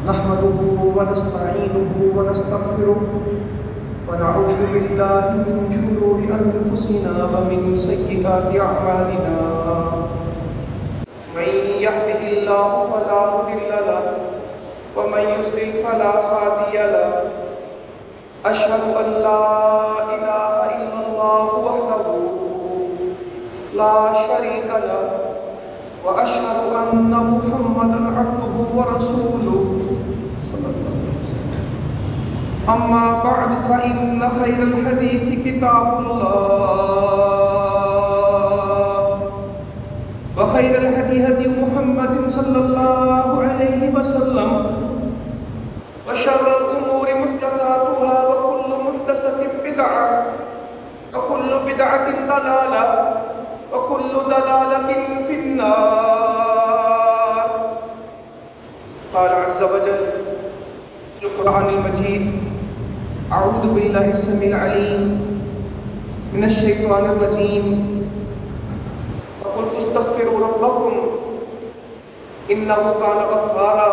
नहमदुहु व नस्तईनुहु व नस्तगफिरुहु व नऊज़ु बिल्लाहि मिन शुरूरि अनफुसिना व मिन सय्यिआति अअमालिना मन यहदिहिल्लाहु फला मुदिल्ल लहु व मन युज़लिल फला हादिय लहु अशहदु अन ला इलाहा इल्लल्लाहु वहदहु ला शरीका लहु व अशहदु अन्न मुहम्मदन अब्दुहु व रसूलुहु सल्लल्लाहु अलैहि वसल्लम। अम्मा बअद फ़इन्न खैरल हदीस किताबुल्लाह व खैरल हदी हदी मुहम्मदिन सल्लल्लाहु अलैहि वसल्लम व शर्रल उमूरि मुहदसातुहा व कुल्लु मुहदसतिन बिदअह व कुल्लु बिदअतिन दलालह व कुल्लु दलालतिन फिन्नार। क़ाल अज़्ज़ व जल फ़िल क़ुरआनिल मजीद अऊज़ु बिल्लाहि स्समीइल अलीम मिनश शैतानिर रजीम फ़क़ुल्तु इस्तग़फ़िरू रब्बकुम इन्नहु कान गफ़्फ़ारा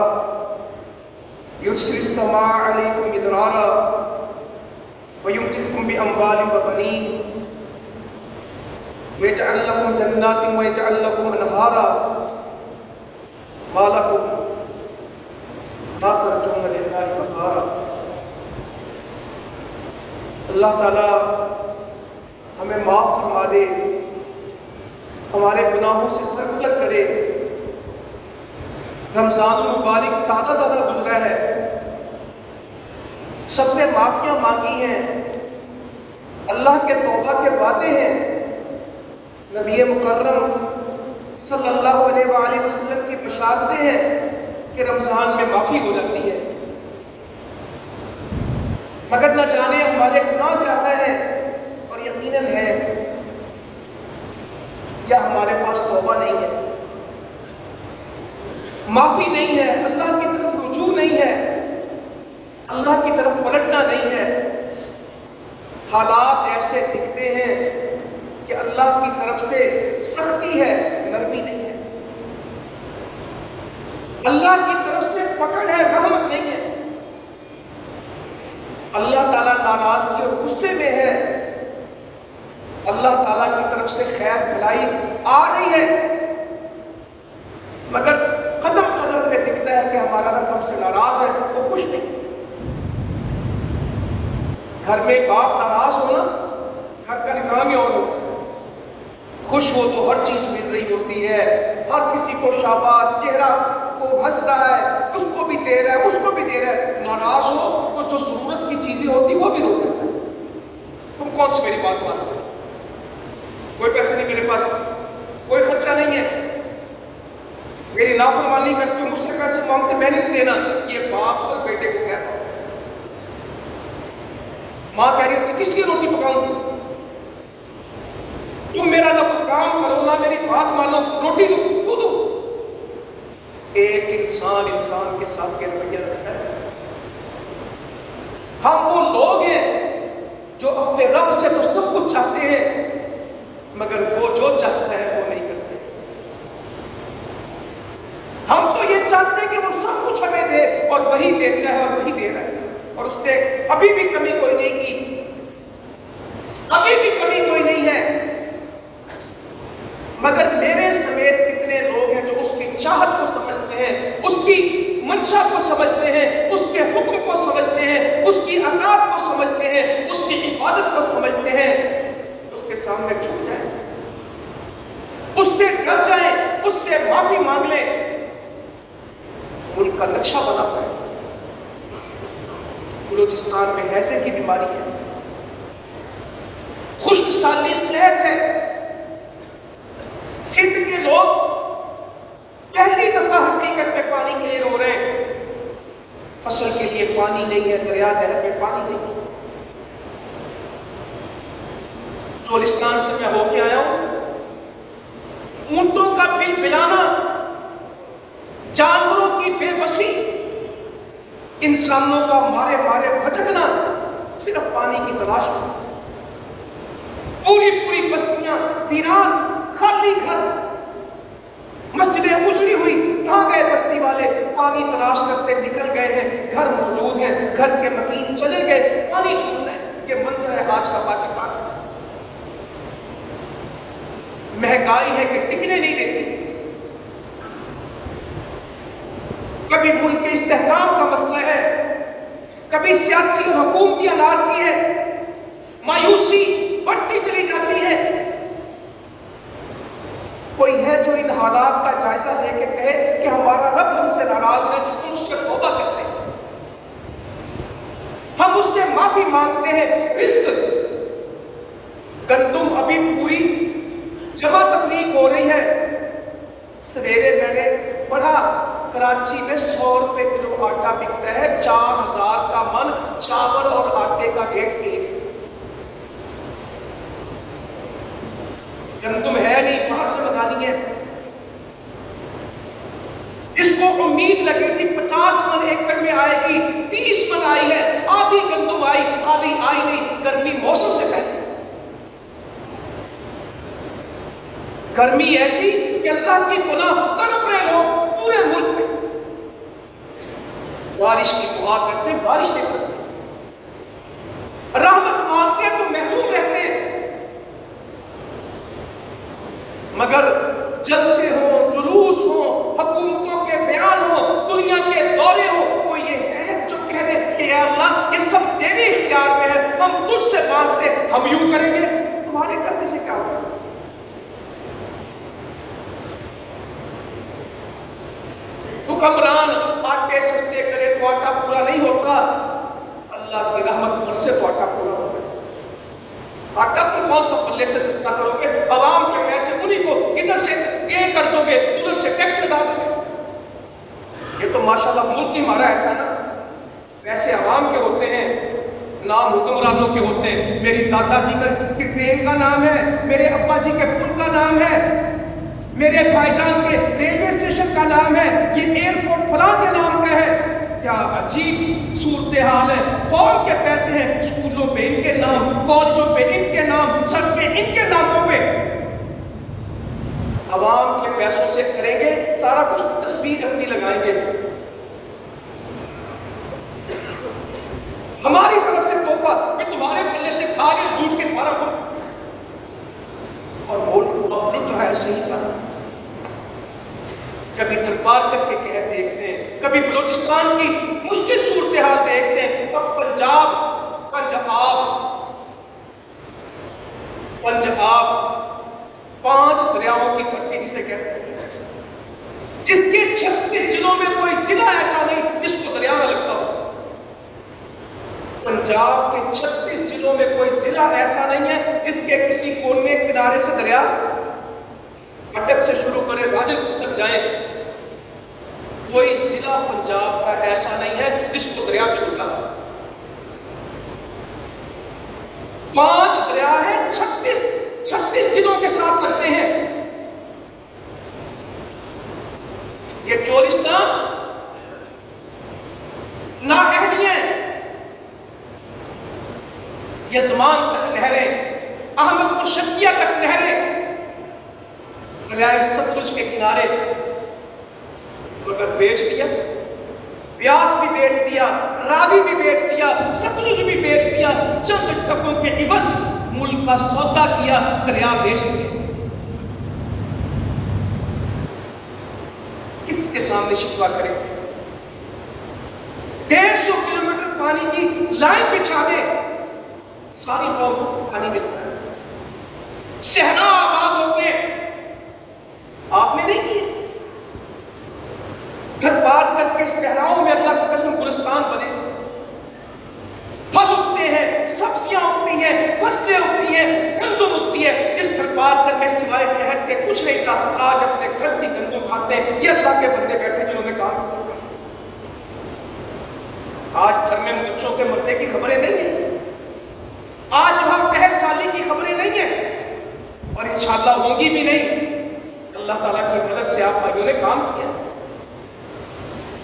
युर्सिलिस समाअ अलैकुम मिदरारा व युमदिदकुम बिअम्वालिन व बनीन वयजअल लकुम जन्नातिन वयजअल लकुम अनहारा मा लकुम ला तर्जून लिल्लाहि वक़ारा। अल्लाह ताला हमें माफ़ फरमा दे, हमारे गुनाहों से दरगुजर करे। रमज़ान मुबारक ताज़ा गुजरा है, सबने माफ़ियाँ मांगी हैं, अल्लाह के तौबा के वादे हैं। नबी मुकर्रम सल्लल्लाहु अलैहि वसल्लम की बशारतें हैं कि रमज़ान में माफ़ी हो जाती है, मगर न जाने हमारे गुनाह ज़्यादा हैं और यकीनन है या हमारे पास तौबा नहीं है, माफ़ी नहीं है, अल्लाह की तरफ रुजू नहीं है, अल्लाह की तरफ पलटना नहीं है। हालात ऐसे दिखते हैं कि अल्लाह की तरफ से सख्ती है, नरमी नहीं है। अल्लाह की तरफ से पकड़ है, रहमत नहीं है। अल्लाह ताला नाराजगी और गुस्से में है। अल्लाह ताला की तरफ से खैर भलाई आ रही है, मगर कदम कदम पे दिखता है कि हमारा रब हमसे नाराज है, वो खुश नहीं। घर में बाप नाराज होना, घर का निजाम ही और होता है। खुश हो तो हर चीज मिल रही होती है, हर किसी को शाबाश, चेहरा को हंस रहा है, उसको भी दे रहा है, उसको भी दे रहा है। नाराज हो तो जो जरूरत की चीजें होती वो भी रोक जाता है। तुम कौन सी मेरी बात मानते हो? कोई पैसे नहीं मेरे पास, कोई खर्चा नहीं है, मेरी नाफरमानी करते हो, मुझसे पैसे मांगते, मैंने नहीं देना। ये बाप और बेटे को कहता है। माँ कह रही होती किस लिए रोटी पकाऊं? तुम मेरा ना कोई काम करो, ना मेरी बात मानो, रोटी दो, खुद दो। एक इंसान के साथ के रवैया रखता है। हम वो लोग हैं जो अपने रब से तो सब कुछ चाहते हैं, मगर वो जो चाहता है वो नहीं करते। हम तो ये चाहते हैं कि वो सब कुछ हमें दे, और वही देता है और वही दे रहा है, और उसने अभी भी कमी कोई नहीं की, अभी भी कमी कोई नहीं है। मगर मेरे समेत कितने लोग हैं जो उसकी चाहत को समझते हैं, उसकी मंशा को समझते हैं, उसके हुक्म को समझते हैं, उसकी अताअत को समझते हैं, उसकी इबादत को समझते हैं, उसके सामने झुक जाए, उससे डर जाए, उससे माफी मांग ले, मुल्क का नक्शा बना पाए। बलूचिस्तान में हैजे की बीमारी है, खुश्क साली कहत है। सिंध के लोग पहली दफा हकीकत में पानी के लिए रो रहे हैं। फसल के लिए पानी नहीं है, दरिया नहर में पानी नहीं है। चोलिस्तान से मैं होके आया हूं, ऊंटों का बिल बिलाना, जानवरों की बेबसी, इंसानों का मारे मारे भटकना, सिर्फ पानी की तलाश में। पूरी पूरी बस्तियां वीरान, खाली घर, मस्जिदें उजड़ी हुई, कहाँ गए बस्ती वाले? पानी तलाश करते निकल गए हैं, घर मौजूद हैं, घर के मकीन चले गए, पानी ढूंढ रहे हैं। ये मंजर है आज का पाकिस्तान। महंगाई है कि टिकने नहीं देती। कभी मुल्क के इस्तेहकाम का मसला है, कभी सियासी और हुकूमती अनारकी है, मायूसी बढ़ती चली जाती है। कोई है जो इन हालात का जायजा लेके कहे कि हमारा रब हमसे नाराज है, हम उससे तौबा करते हैं, हम उससे माफी मांगते हैं। रिस्क गंदुम अभी पूरी जमा तफरीक हो रही है। सवेरे मैंने पढ़ा कराची में 100 रुपए किलो आटा बिकता है, 4000 का मन चावल और आटे का रेट एक। गंदुम है नहीं, बाहर से मंगानी है। इसको उम्मीद लगी थी 50 मन एकड़ में आएगी, 30 मन आई है, आधी गंदुम आई, आधी आई नहीं। गर्मी मौसम से पहले गर्मी ऐसी कि अल्लाह की पनाह तड़प रहे लोग पूरे मुल्क में। बारिश की दुआ करते, बारिश नहीं बरसती, रहमत मांगते तो महरूम रहते। मगर जलसे हो, जुलूस हो, हुकूमतों के बयान हो, दुनिया के दौरे हो, वो ये है जो कह दे कि या अल्लाह ये सब तेरे इख्तियार में है, हम तुझसे मांगते, हम यूं करेंगे, तुम्हारे करने से क्या होगा? हुक्मरान आटे सस्ते करे तो आटा पूरा नहीं होता, अल्लाह की रहमत पर से तो आटा पूरा होता है। आटा तुम कौन सा पल्ले से सस्ता करोगे? आवाम के पैसे उन्हीं को इधर से ये कर दोगे, उधर से टैक्स लगा दोगे। ये तो माशाल्लाह मुल्क ही हमारा ऐसा ना, पैसे आवाम के होते हैं, नाम हुक्मरानों के होते हैं। मेरी दादाजी की ट्रेन का नाम है, मेरे अब्बा जी के पुल का नाम है, मेरे भाईजान के रेलवे स्टेशन का नाम है, ये एयरपोर्ट फलां के नाम का है। क्या अजीब सूरत हाल है। कौन के पैसे हैं? स्कूलों पे इनके नाम, कॉलेजों पे इनके नाम, सड़कें इनके नामों पे। आवाम के पैसों से करेंगे सारा कुछ, तस्वीर अपनी लगाएंगे। हमारी तरफ से तोहफा कि तुम्हारे पल्ले से खा के लूट के सारा कुछ, और मुल्क लुट रहा है सही पर। कभी थरपार करके कह देखते हैं, कभी बलोचिस्तान की मुश्किल सूरत हाल देखते हैं, अब पंजाब 5 दरियाओं की धरती जिसे कहते हैं, जिसके 36 जिलों में कोई जिला ऐसा नहीं जिसको दरिया न लगता हो। पंजाब के 36 जिलों में कोई जिला ऐसा नहीं है जिसके किसी कोने किनारे से दरिया, अटक से शुरू करें राजनपुर तक जाए, कोई जिला पंजाब का ऐसा नहीं है जिसको दरिया छूटा। 5 दरिया है, 36 जिलों के साथ लगते हैं। ये चोलिस्तान, नाअहलियां, यजमान तक नहरें, अहमदपुर शकिया तक नहरें, दरियाए सतलुज के किनारे, मगर बेच दिया। ब्यास भी बेच दिया, रावी भी बेच दिया, सतलुज भी बेच दिया। चंद टकों के इवज मुल्क का सौदा किया, दरिया बेच दिया। किसके सामने शिकवा करें? 150 किलोमीटर पानी की लाइन बिछा दे, सारी कौम को पानी मिलता है। सहरा आबाद होते आपने नहीं किए। घर पार करके सहराओं में अल्लाह की कसम गुलिस्तान बने, फल उगते हैं, सब्जियां उगती हैं, फसलें उगती हैं, गंदम उगती है। जिस घर पार करके सिवाय कहर के कुछ नहीं था, आज अपने घर की गंदम खाते हैं। ये अल्लाह के बंदे बैठे जिन्होंने काम किया। आज घर में बच्चों के मरने की खबरें नहीं है, आज वहां कहर साली की खबरें नहीं है, और इंशाअल्लाह होंगी भी नहीं। अल्लाह ताला की मदद से आप भाइयों ने काम किया।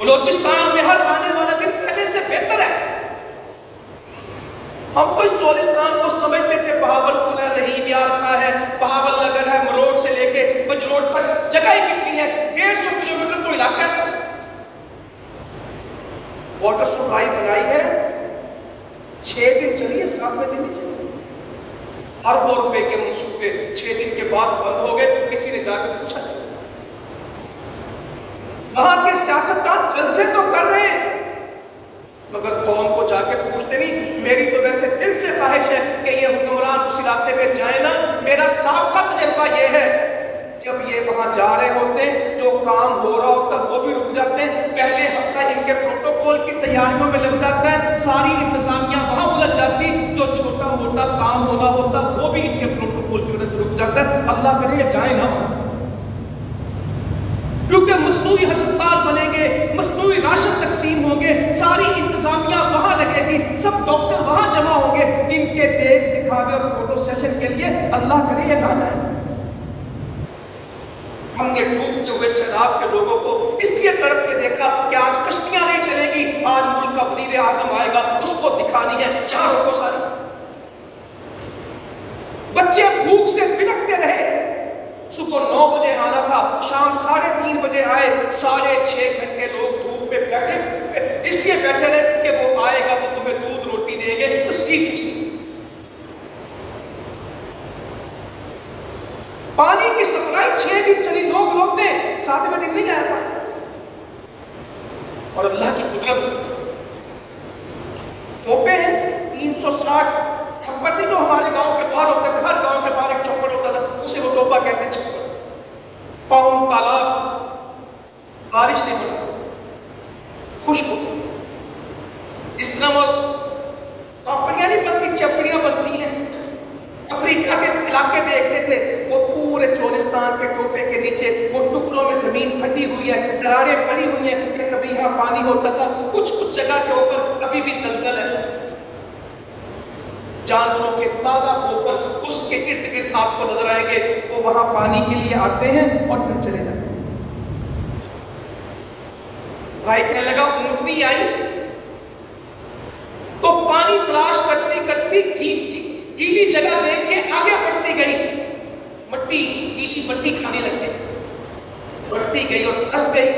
बलोचिस्तान में हर आने वाला दिन पहले से बेहतर है। हम तो इस चोलिस्तान को समझते थे बहावलपुर है, रहीम यार का है, बहावल नगर है, मरोड़ से लेके बजरोड़ तक जगह कितनी है, 150 किलोमीटर तो इलाका वाटर सप्लाई बनाई है, 6 दिन चली है, 7वें दिन नहीं चली। अरबों रुपए के मंसूबे 6 दिन के बाद बंद हो गए। किसी ने जाकर पूछा नहीं। वहां के सियासतदान जलसे तो कर रहे हैं मगर कौम को जाके पूछते नहीं। मेरी तो वैसे दिल से ख्वाहिश है कि ये हुक्मरान उस इलाके में जाए ना। मेरा साबका तजर्बा ये है, जब ये वहां जा रहे होते हैं, जो काम हो रहा होता है वो भी रुक जाते हैं। पहले हफ्ता इनके प्रोटोकॉल की तैयारियों में लग जाता है, सारी इंतजामिया वहां उलझ जाती। जो छोटा मोटा काम होना होता वो भी इनके प्रोटोकॉल की वजह से रुक जाता है। अल्लाह करे ये जाए ना, क्योंकि मसनूई अस्पताल बनेंगे, मसनूई राशन तकसीम होंगे, सारी इंतजामिया वहां लगेगी, सब डॉक्टर वहां जमा होंगे। इनके देख दिखावे और फोटो सेशन के लिए अल्लाह करे ये ना जाए। हमने डूबते हुए सैलाब के लोगों को इसलिए तड़प के देखा कि आज कश्तियां नहीं चलेगी, आज मुल्क का वज़ीर आज़म आएगा, उसको दिखानी है। यहां रोको सारी। बच्चे भूख से बिलखते रहे। सुबह 9 बजे आना था, शाम 3:30 बजे आए। 6.5 घंटे लोग धूप में बैठे, इसलिए बैठे रहे कि वो आएगा तो तुम्हें दूध रोटी देंगे, तस्वीर खींचेंगे। पानी की सप्लाई 6 दिन चली, लोग रोकते, 7वें दिन नहीं आया पानी। और अल्लाह की कुदरत, तोपे हैं 360 छप्पर नहीं, जो हमारे गांव के बाहर होते थे, हर गांव के बाहर एक छप्पर होता था, उसे वो तोपा कहते हैं। छप्पर, पाउंड तालाब, बारिश नहीं बरसा, खुश्क हो। इस तरह वो पापड़ियां नहीं बनती, चपड़ियां बनती हैं। अफ्रीका के इलाके देखते थे, वो पूरे चोलिस्तान के टोपे के नीचे वो टुकड़ों में जमीन फटी हुई है, दरारें पड़ी हुई हैं कि कभी यहाँ पानी होता था। कुछ कुछ जगह के ऊपर अभी भी दलदल है। जानवरों के ताजा होकर उसके इर्द गिर्द आपको नजर आएंगे, वो वहां पानी के लिए आते हैं और फिर चले जाते हैं। भाई कहने लगा ऊंटनी आई तो पानी तलाश करती करती गीली जगह देख के आगे बढ़ती गई, मट्टी, गीली मट्टी खाने लग गई, बढ़ती गई और फंस गई।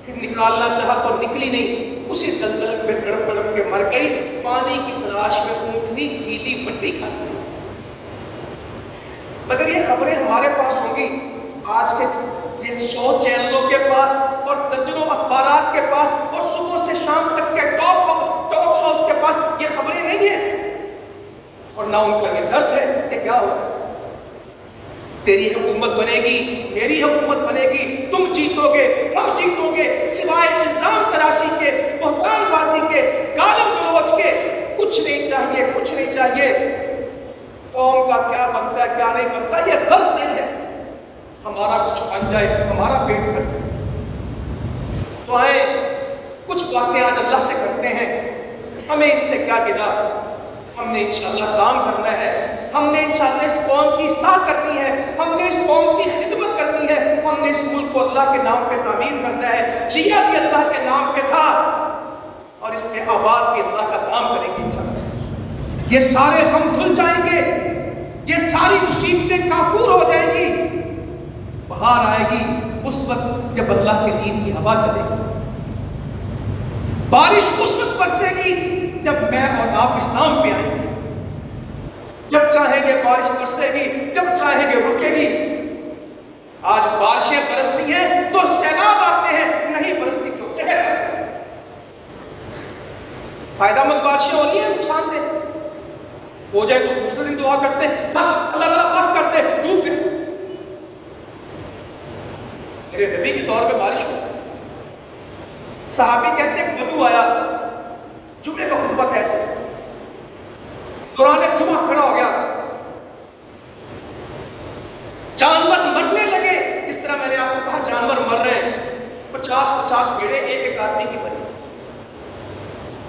फिर निकालना चाहा तो निकली नहीं, उसी दलदल में तड़प तड़प के मर गई। पानी की तलाश में ऊंटनी गीली मट्टी खाती। मगर ये खबरें हमारे पास होंगी, आज के ये 100 चैनलों के पास और दर्जनों अखबारात के पास और सुबह से शाम तक के टॉप शोज के पास ये खबरें नहीं है। और ना उनका ये दर्द है कि क्या होगा, तेरी हुकूमत बनेगी, मेरी हुकूमत बनेगी, तुम जीतोगे, हम जीतोगे, सिवाय इल्जाम तराशी के, बहतानबाजी के, गालिब गलौज के कुछ नहीं चाहिए, कुछ नहीं चाहिए। कौम का क्या बनता है क्या नहीं बनता ये गर्ज नहीं है, हमारा कुछ बन जाए, हमारा पेट भर जाए। तो आए कुछ बातें आज अल्लाह से करते हैं, हमें इनसे क्या गिला। हमने इंशाअल्लाह काम करना है, हमने इंशाअल्लाह इस कौम की इस्लाह करनी है, हमने इस कौम की खिदमत करनी है, हमने इस मुल्क को अल्लाह के नाम पे तामीर करना है। लिया भी अल्लाह के नाम पे था और इसमें आबाद भी अल्लाह का काम करेंगे इंशाअल्लाह। ये सारे हम धुल जाएंगे, ये सारी मुसीबतें काफूर हो जाएंगी। बाहर आएगी उस वक्त जब अल्लाह के दीन की हवा चलेगी। बारिश उस वक्त बरसेगी जब मैं और आप इस्लाम पे आएंगे। जब चाहेंगे बारिश बरसेगी, जब चाहेंगे रुकेगी। आज बारिशें बरसती हैं तो सैलाब आते हैं, नहीं बरसती तो कहर आते हैं। फायदामंद बारिशें हो रही हैं, नुकसानदेह हो जाए तो दूसरे दिन दुआ करते हैं, बस अल्लाह ताला बस करते, डूब गए। मेरे नबी के दौर पे बारिश हो, सहाबी कहते हैं बदू आया, जुम्मे का खुतबा था ऐसे, कुरान जुमा खड़ा हो गया, जानवर मरने लगे। इस तरह मैंने आपको कहा जानवर मर रहे हैं, 50-50 भेड़े एक आदमी की बनी।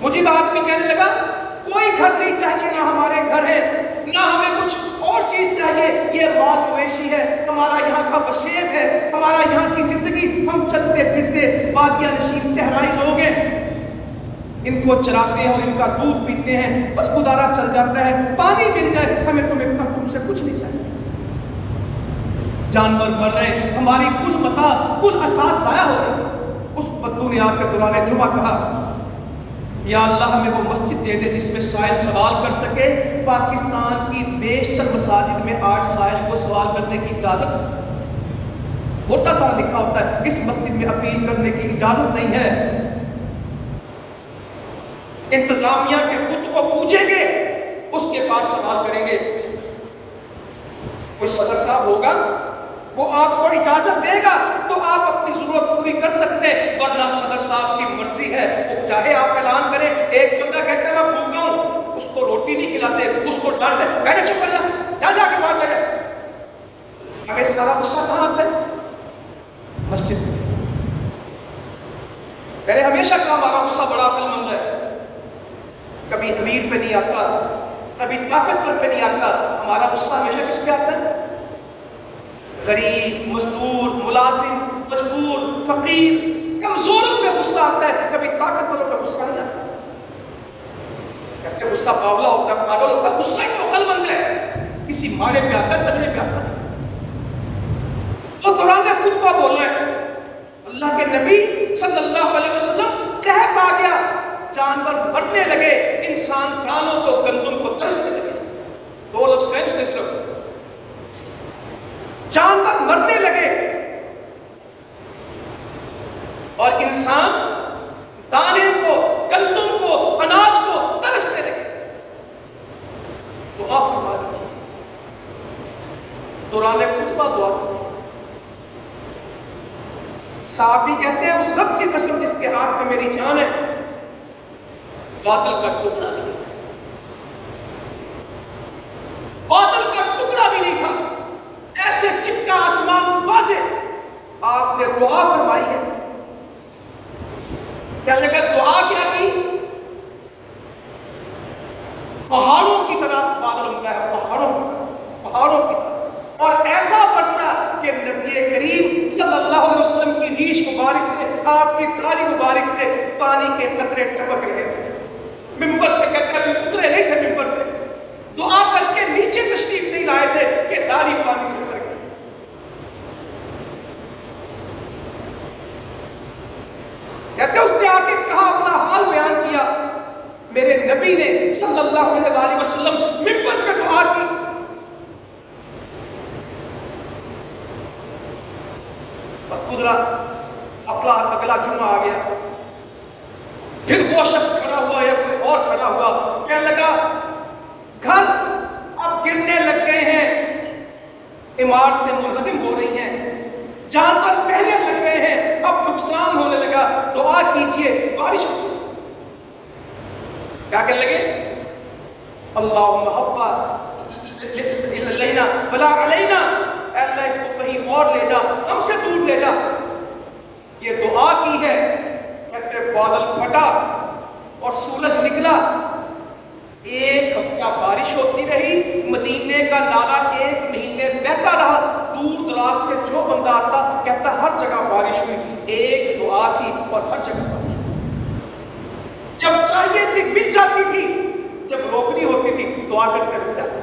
मुझे आदमी कहने लगा कोई घर नहीं चाहिए, ना हमारे घर है, ना हमें कुछ और चीज चाहिए, ये माल मवेशी है, हमारा यहाँ का वसेब है, हमारा यहाँ की जिंदगी, हम चलते फिरते बादिया नशीन सहराई लोग हैं, इनको चराते हैं और इनका दूध पीते हैं, बस गुजारा चल जाता है, पानी मिल जाए हमें, तुम्हें तुमसे कुछ नहीं चाहिए। जानवर मर रहे, हमारी कुल मता कुल असास जाया हो रही। उस बद्दू ने आकर दौरान जुमा कहा या अल्लाह हमें वो मस्जिद दे दे जिसमें साइल सवाल कर सके। पाकिस्तान की बेशतर मसाजिद में आज साइल को सवाल करने की इजाज़त मोटा सा लिखा होता है, इस मस्जिद में अपील करने की इजाज़त नहीं है। इंतजामिया के बुत को पूजेंगे, उसके बाद सवाल करेंगे। कोई सदर साहब होगा, वो आपको इजाजत देगा तो आप अपनी जरूरत पूरी कर सकते हैं, वरना सदर साहब की मर्जी है, वो चाहे आप ऐलान करें। एक बंदा कहता है मैं भूखा हूं, उसको रोटी नहीं खिलाते, उसको डांटते, बैठे चुप कर जा, जाके बात करे। हमें सारा गुस्सा कहां आता है? मस्जिद में। मैंने हमेशा कहा हमारा गुस्सा बड़ा अक्लमंद है, कभी अमीर पे नहीं आता, कभी ताकतवर पे नहीं आता। हमारा गुस्सा हमेशा किस पे आता है? गरीब, मजदूर, मुलाजिम, मजबूर, फकीर, कमजोरों पे गुस्सा आता है, कभी ताकतवरों पे गुस्सा नहीं आता। कहते गुस्सा बावला होता है, पागल होता है, गुस्सा ही अक्लमंद है, किसी मारे पे आता है, तगड़े पे आता है। तो दौरान खुतबा बोलना है, अल्लाह के नबी सल्लल्लाहु अलैहि वसल्लम कहता गया, जानवर मरने लगे, इंसान दानों को, गंदुम को तरसने लगे। दो लफ्ज कहे उसने सिर्फ, जानवर मरने लगे और इंसान दाने को, गंदुम को, अनाज को तरसने लगे। दुआ फरमा दीजिए, दौरान खुतबा दुआ करें। साहबी कहते हैं उस रब की कसम जिसके हाथ में मेरी जान है, बादल का टुकड़ा भी नहीं था, बादल का टुकड़ा भी नहीं था, ऐसे चिट्टा आसमान वाज़े। आपने दुआ फरमाई है, क्या लगा दुआ क्या की? पहाड़ों की तरह बादल होता है, पहाड़ों की तरह, पहाड़ों की तरह, और ऐसा बरसा कि नबी करीम सल्लल्लाहु अलैहि वसल्लम की रीश मुबारक से, आपकी दाढ़ी मुबारक से पानी के कतरे टपक रहे थे। मिंबर पे कहते उतरे नहीं थे मिंबर से, दुआ करके नीचे तशरीफ नहीं लाए थे कि दाढ़ी पानी से भर गई। कहते उसने आके कहा, अपना हाल बयान किया, मेरे नबी ने सल्लल्लाहु अलैहि वसल्लम मिंबर पे दुआ की। गुजरा अगला जुम्मा आ गया, फिर वो शख्स खड़ा हुआ या कोई और खड़ा हुआ, कहने लगा घर अब गिरने लग गए हैं, इमारतें मुनहदिम हो रही हैं, जानवर पहले लग गए हैं, अब नुकसान होने लगा, दुआ कीजिए बारिश हो। क्या कहने लगे? अल्लाहुम्मा हब्बा लैना वला अलैना, अल्लाह इसको कहीं और ले जा, हमसे दूर ले जा। ये दुआ की है। कहते बादल फटा और सूरज निकला, एक हफ्ता बारिश होती रही, मदीने का नाला 1 महीने बहता रहा। दूर दराज से जो बंदा आता कहता हर जगह बारिश हुई, एक दुआ थी और हर जगह बारिश थी। जब चाहिए थी मिल जाती थी, जब रोकनी होती थी दुआ करते रुक जाते।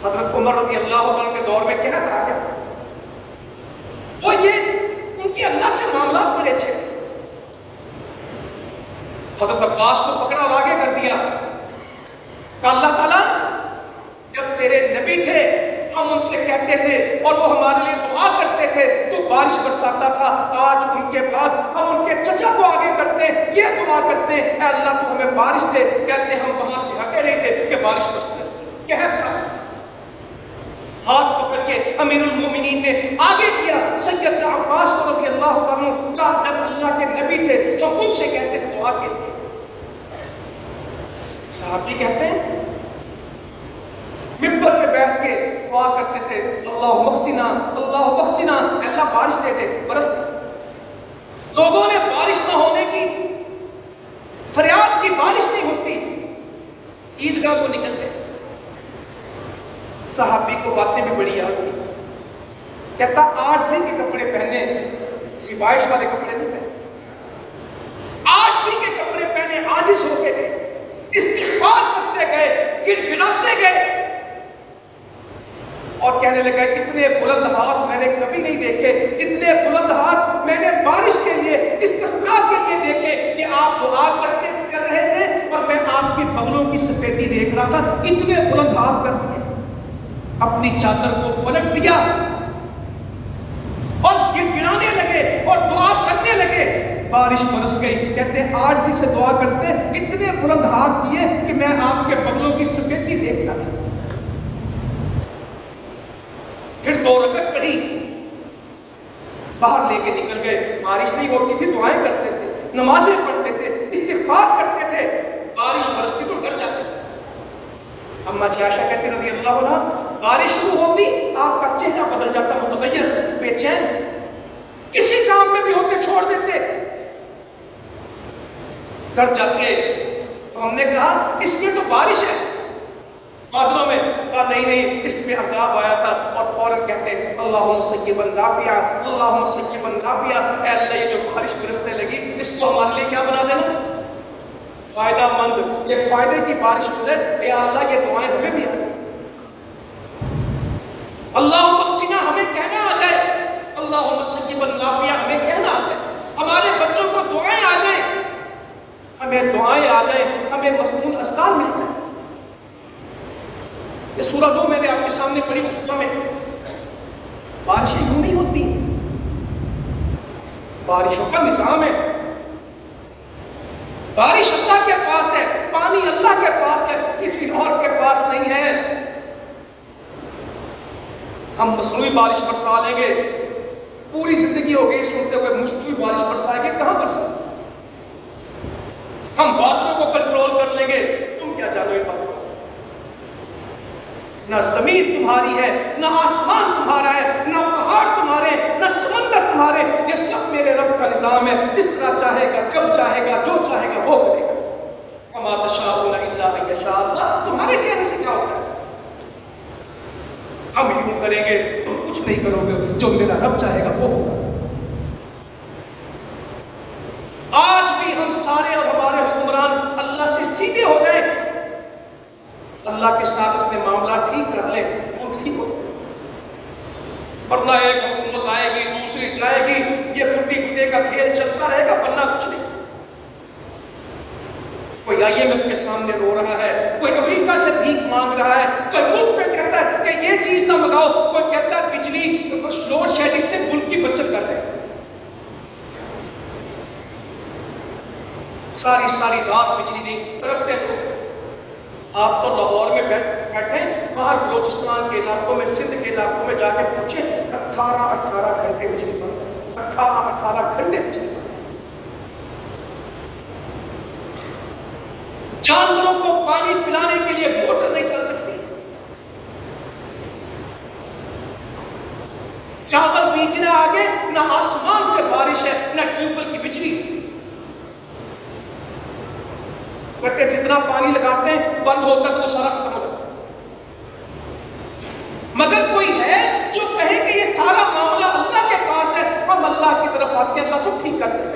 हजरत उमर रज़ी अल्लाह तआला के दौर में क्या था, क्या वो ये उनके अल्लाह से मामला बड़े अच्छे थे। हजरत अब्बास को पकड़ा और आगे कर दिया, अल्लाह ताला जब तेरे नबी थे हम उनसे कहते थे और वो हमारे लिए दुआ करते थे तो बारिश बरसाता था। आज उनके बाद हम उनके चचा को आगे करते हैं, ये दुआ करते हैं अल्लाह तू हमें बारिश दे। कहते हम वहां से हटे नहीं थे कि बारिश बरसती। कहत था, हाथ पकड़ के अमीरुल मोमिनीन ने आगे किया। सैयदना अब्बास रज़ी अल्लाह तआला का जब अल्लाह के नबी थे हम उनसे कहते थे दुआ के लिए। साहबी कहते हैं मिंबर पे बैठ के दुआ करते थे, अल्लाह मख्सिना, अल्लाह मख्सिना, अल्लाह बारिश दे दे, बरसती। लोगों ने बारिश ना होने की फरियाद की, बारिश नहीं होती, ईदगाह को निकल गए। साहबी को बातें भी बड़ी याद थी। कहता आरसी के कपड़े पहने, सिपाहिश वाले कपड़े नहीं पहने, आरसी के कपड़े पहने, आजिज होके गए, इस्तिग़फ़ार करते गए, गिड़गिड़ाते गए और कहने लगा इतने बुलंद हाथ मैंने कभी नहीं देखे, जितने बुलंद हाथ मैंने बारिश के लिए, इस्तिस्क़ा के लिए देखे दुआ कर रहे थे और मैं आपके बगलों की सफेदी देख रहा था, इतने बुलंद हाथ कर दिए, अपनी चादर को पलट दिया और गिड़गिड़ाने लगे और दुआ करने लगे। बारिश बरस गई। कहते आज जिसे दुआ करते इतने बुलंद हाथ किए कि मैं आपके बगलों की सफेदी देखता था। फिर 2 रकअत पढ़ी, बाहर लेके निकल गए। बारिश नहीं होती थी, दुआएं करते थे, नमाजें पढ़ते थे, इस्तिग़फ़ार करते थे। बारिश बरसती तो डर जाते थे। अम्मा जी आयशा कहती रज़ी अल्लाह अन्हा, बारिश शुरू होती आपका चेहरा बदल जाता, मुतग़य्यर, बेचैन, किसी काम में भी होते छोड़ देते, डर जाते। तो हमने कहा इसमें तो बारिश है, बादलों में। कहा नहीं नहीं, इसमें अज़ाब आया था। और फौरन कहते अल्लाहुम्मा सय्यिबन नाफ़िया, अल्लाहुम्मा सय्यिबन नाफ़िया। ऐ अल्लाह ये जो बारिश बरसने लगी इसको हमारे लिए क्या बना देना, फायदामंद, ये फायदे की बारिश हो जाए। ऐ अल्लाह ये दुआएं हमें भी आ जाए, अल्लाहुम्मा क़सिना हमें कहना आ जाए, अल्लाहुम्मा सय्यिबन नाफ़िया हमें कहना आ जाए, हमारे बच्चों को दुआएं आ जाए, हमें दुआएं आ जाए, हमें मज़मून अस्कार मिल जाए। ये सूरह 2 मैंने आपके सामने पढ़ी खुतबा में। बारिशें यूं नहीं होती, बारिशों का निजाम है। बारिश अल्लाह के पास है, पानी अल्लाह के पास है, किसी और के पास नहीं है। हम मसनूई बारिश बरसा लेंगे, पूरी जिंदगी हो गई सुनते हुए मसनूई बारिश बरसाएंगे, कहां बरसा। हम बादलों को कंट्रोल कर लेंगे, तुम क्या जानो ये बात। ना जमीन तुम्हारी है, ना आसमान तुम्हारा है, ना पहाड़ तुम्हारे, ना समंदर तुम्हारे, ये सब मेरे रब का निजाम है। जिस तरह चाहेगा, जब चाहेगा, जो चाहेगा वो करेगा। वमा तशाऊना इल्ला अन यशा अल्लाह। तुम्हारे कहने से क्या होता है, हम यूं करेंगे, तुम कुछ नहीं करोगे, जो मेरा रब चाहेगा वो होगा। आज भी हम सारे और हमारे हुक्मरान अल्लाह से सीधे हो जाए, अल्लाह के साथ अपने मामला ठीक कर ले, मुल्क ठीक हो। वरना एक हुकूमत आएगी, दूसरी जाएगी, ये गुड्डी गुड्डे का खेल चलता रहेगा, वरना कुछ नहीं। कोई IMF के सामने रो रहा है, कोई अमेरिका से भीख मांग रहा है, कोई मुल्क पे कहता है कि ये चीज ना मंगाओ, कोई कहता है बिजली लोड शेडिंग से मुल्क की बचत कर रहे हैं। सारी सारी रात बिजली नहीं, तड़पते लोग। आप तो लाहौर में बैठे, बाहर बलोचिस्तान के इलाकों में, सिंध के इलाकों में जाके पूछे, 18 घंटे बिजली बंद है, 18 घंटे बिजली बंद। जानवरों को पानी पिलाने के लिए मोटर नहीं चल सकती, चावल बीजने आगे ना आसमान से बारिश है, ना ट्यूबवेल की बिजली। कहते जितना पानी लगाते हैं बंद होता तो वो सारा खत्म हो जाता। मगर कोई है जो कहे कि ये सारा मामला अल्लाह के पास है, हम अल्लाह की तरफ आते हैं, अल्लाह सब ठीक कर देगा।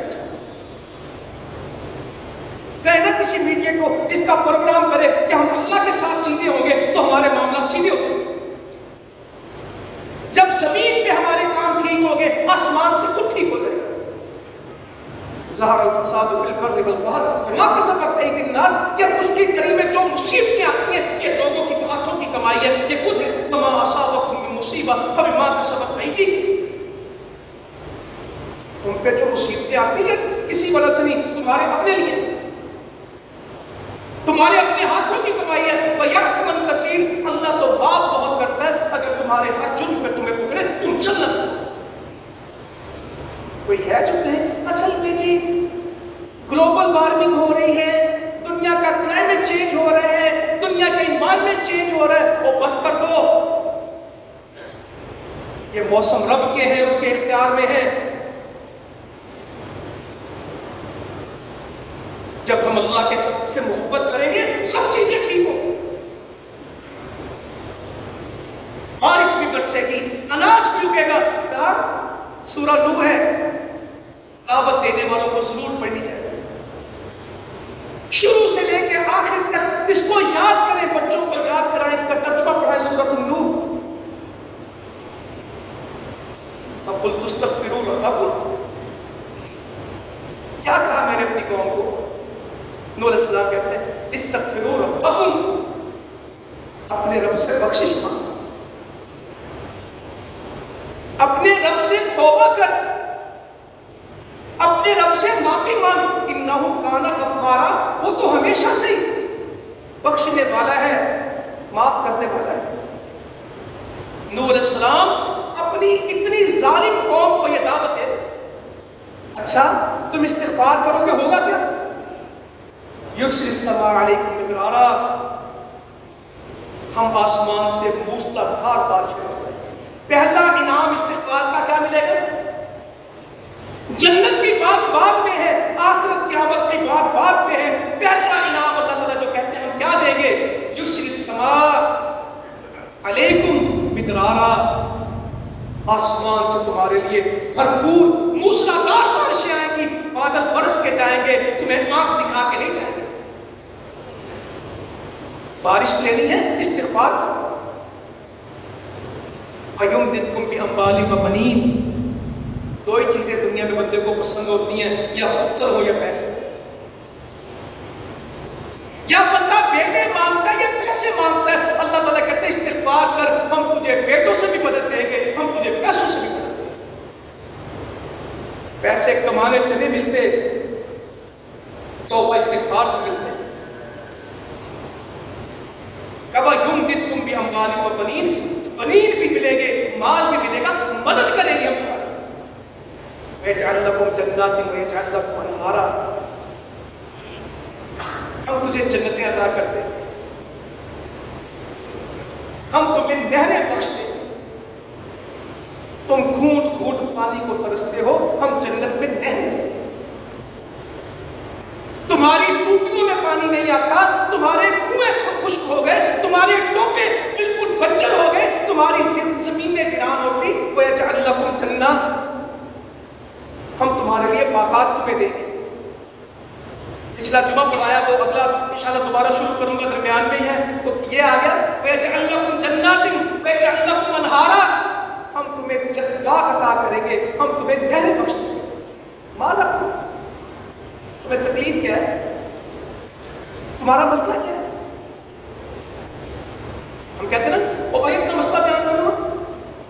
कहे ना किसी मीडिया को इसका प्रोग्राम करे कि हम अल्लाह के साथ सीधे होंगे तो हमारे मामला सीधे होंगे। जब जमीन पे हमारे काम ठीक होंगे, आसमान से सब ठीक हो जाएगा। ज़हरल फ़साद फिल बर्रि वल बहर बिमा कसबत अयदीन नास। ये खुशकी करी में जो मुसीबतें आती हैं ये लोगों की हाथों की कमाई है, ये खुद है। वमा असाबकुम मिन मुसीबह फबिमा कसबत अयदीकुम। तुम पे जो मुसीबतें आती है किसी वजह से नहीं, तुम्हारे अपने लिए, तुम्हारे अपने हाथों की कमाई है। वयकमन कसीर, अल्लाह तो बात बहुत करता है, अगर तुम्हारे हर जुर्म पे तुम्हें पकड़े तुम चल न सको। कोई है जो कहे असल में जी ग्लोबल वार्मिंग हो रही है, दुनिया का क्लाइमेट चेंज हो रहा है, दुनिया का एनवायरमेंट चेंज हो रहा है, वो बस कर दो, ये मौसम रब के हैं, उसके इख्तियार में है। जब हम अल्लाह के सबसे मोहब्बत करेंगे सब चीजें ठीक हो, बारिश भी बरसेगी, अनाज भी उगेगा। कहा सूरह नूह है, दावत देने वालों को जरूर पढ़नी चाहिए, शुरू से लेकर आखिर तक इसको याद करें, बच्चों को याद कराएं, इसका तर्जुमा पढ़ाएं। सूरह नूह, अब तुस्तगफिरू रब्बकुम, क्या कहा मैंने अपनी कौम को, नूह अलैहिस्सलाम कहते हैं इस्तगफिरू रब्बकुम, अपने रब से बख्शिश मांग, अपने रब से तौबा कर, अपने रब से माफी मांग। इन्नहु काना गफ्फारा, वो तो हमेशा से ही बख्शने वाला है, माफ करने वाला है। नूह अलैहिस्सलाम अपनी इतनी जालिम कौम को यह दावत दे, अच्छा तुम इस्तिग़फ़ार करोगे होगा क्या? युस्रिस समा अलैकुम मिदरारा, हम आसमान से मूसलाधार बारिश बरसाएंगे। पहला इनाम इस्तिग़फ़ार का क्या मिलेगा? जन्नत की बात बाद में है, आखिरत क़यामत की बात बाद में है। पहला इनाम अल्लाह ताला जो कहते हैं हम क्या देंगे? युस्रिस समा अलैकुम मिदरारा, आसमान से तुम्हारे लिए भरपूर मूसलाधार बारिशें आएंगी, बादल बरस के जाएंगे, तुम्हें आंख दिखा के नहीं जाएंगे। बारिश लेनी है, इस्तिग़फ़ार करो। अयुमदिदकुम बिअम्वालि व बनीन, दो ही चीजें दुनिया में बंदे को पसंद होती हैं, या पुत्र हो या पैसे। या बंदा बेटे मांगता है या पैसे मांगता है, अल्लाह ताला कहते हैं इस्तिग़फ़ार कर, हम तुझे बेटों से भी मदद देंगे, हम तुझे पैसों से भी मदद देंगे। पैसे कमाने से नहीं मिलते, तौबा इस्तिग़फ़ार से मिलते हैं। कब युमदिदकुम बिअम्वालि व बनीन, बनीन भी मिलेंगे, माल भी मिलेगा, मदद करेंगे हम तुम्हारी। वयजअल लकुम जन्नातिन वयजअल लकुम अनहारा, हम तुझे जन्नतें अता कर देंगे, हम तुम्हें नहरें बख्श देंगे। तुम घूंट घूंट पानी को तरसते हो, हम जन्नत में नहरें देंगे। तुम्हारी टूटियों में पानी नहीं आता, तुम्हारे कुएं खुश्क हो गए, तुम्हारे टोपे बिल्कुल बंजर हो गए, तुम्हारी जमीनें वीरान होती। वयजअल लकुम जन्ना, हम तुम्हारे लिए बागात तुम्हें देंगे। पिछला जुमा पढ़ाया वो अगला इंशाल्लाह दोबारा शुरू करूंगा, दरमियान में ही है, तो ये आ गया वयजअल लकुम जन्नातिन वयजअल लकुम अनहारा, हम तुम्हें बाग अता करेंगे, हम तुम्हें नहरें बख्श देंगे। मालकुम, तुम्हें तकलीफ क्या है? तुम्हारा मसला क्या है? हम कहते हैं ना, ओ भाई अपना मसला बयान करो ना,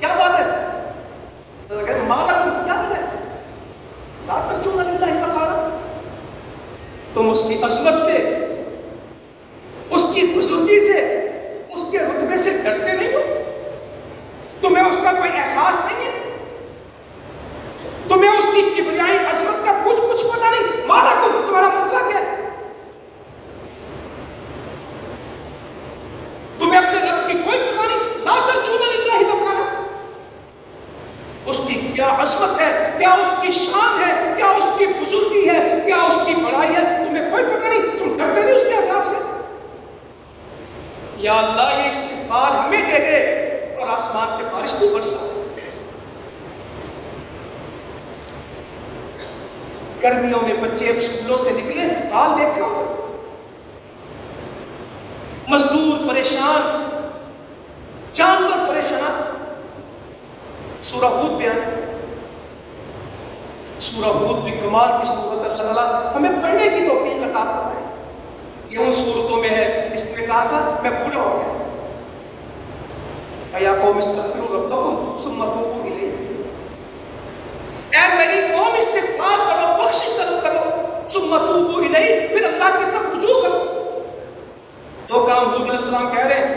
क्या बात है? तो कहते मालकुम, क्या बात है? ला तर्जूना लिल्लाहि वक़ारा, तुम उसकी अज़मत से, उसकी बुजुर्गी से, उसके रुतबे से डरते नहीं हो? तुम्हें उसका कोई एहसास नहीं है? तुम्हें उसकी किबरियाई अज़मत का कुछ पता नहीं? मालकुम, तुम्हारा मसला क्या है? तुम्हें अपने रब की कोई पता नहीं? ला तर्जूना लिल्लाहि वक़ारा, उसकी क्या अज़मत है, क्या उसकी शान है, क्या उसकी बुजुर्गी है, क्या उसकी बड़ाई है, तुम्हें कोई पता नहीं? तुम करते नहीं उसके हिसाब से? या अल्लाह, ये इस्तिग़फ़ार हमें दे दे और आसमान से बारिश भी बरसा। गर्मियों में बच्चे अब स्कूलों से निकले, हाल देखा, मजदूर परेशान, जानवर परेशान। सूरह हूद बयान, सूरह हूद भी कमाल की सूरत, अल्लाह ताला हमें पढ़ने की तौफीक अता फरमाए। ये उन सूरतों में है जिसमें कहा था मैं पूरा हो गया, या कौम इस्तग़फ़िरू रब्बकुम सुम्मा तूबू इलैहि, ऐ मेरी कौम इस्तिग़फ़ार करो, बख्शिश तलब करो, सुम्मा तूबू इलैहि, फिर अल्लाह की तरफ रुजू करो। तो काम हूद अलैहिस्सलाम कह रहे हैं,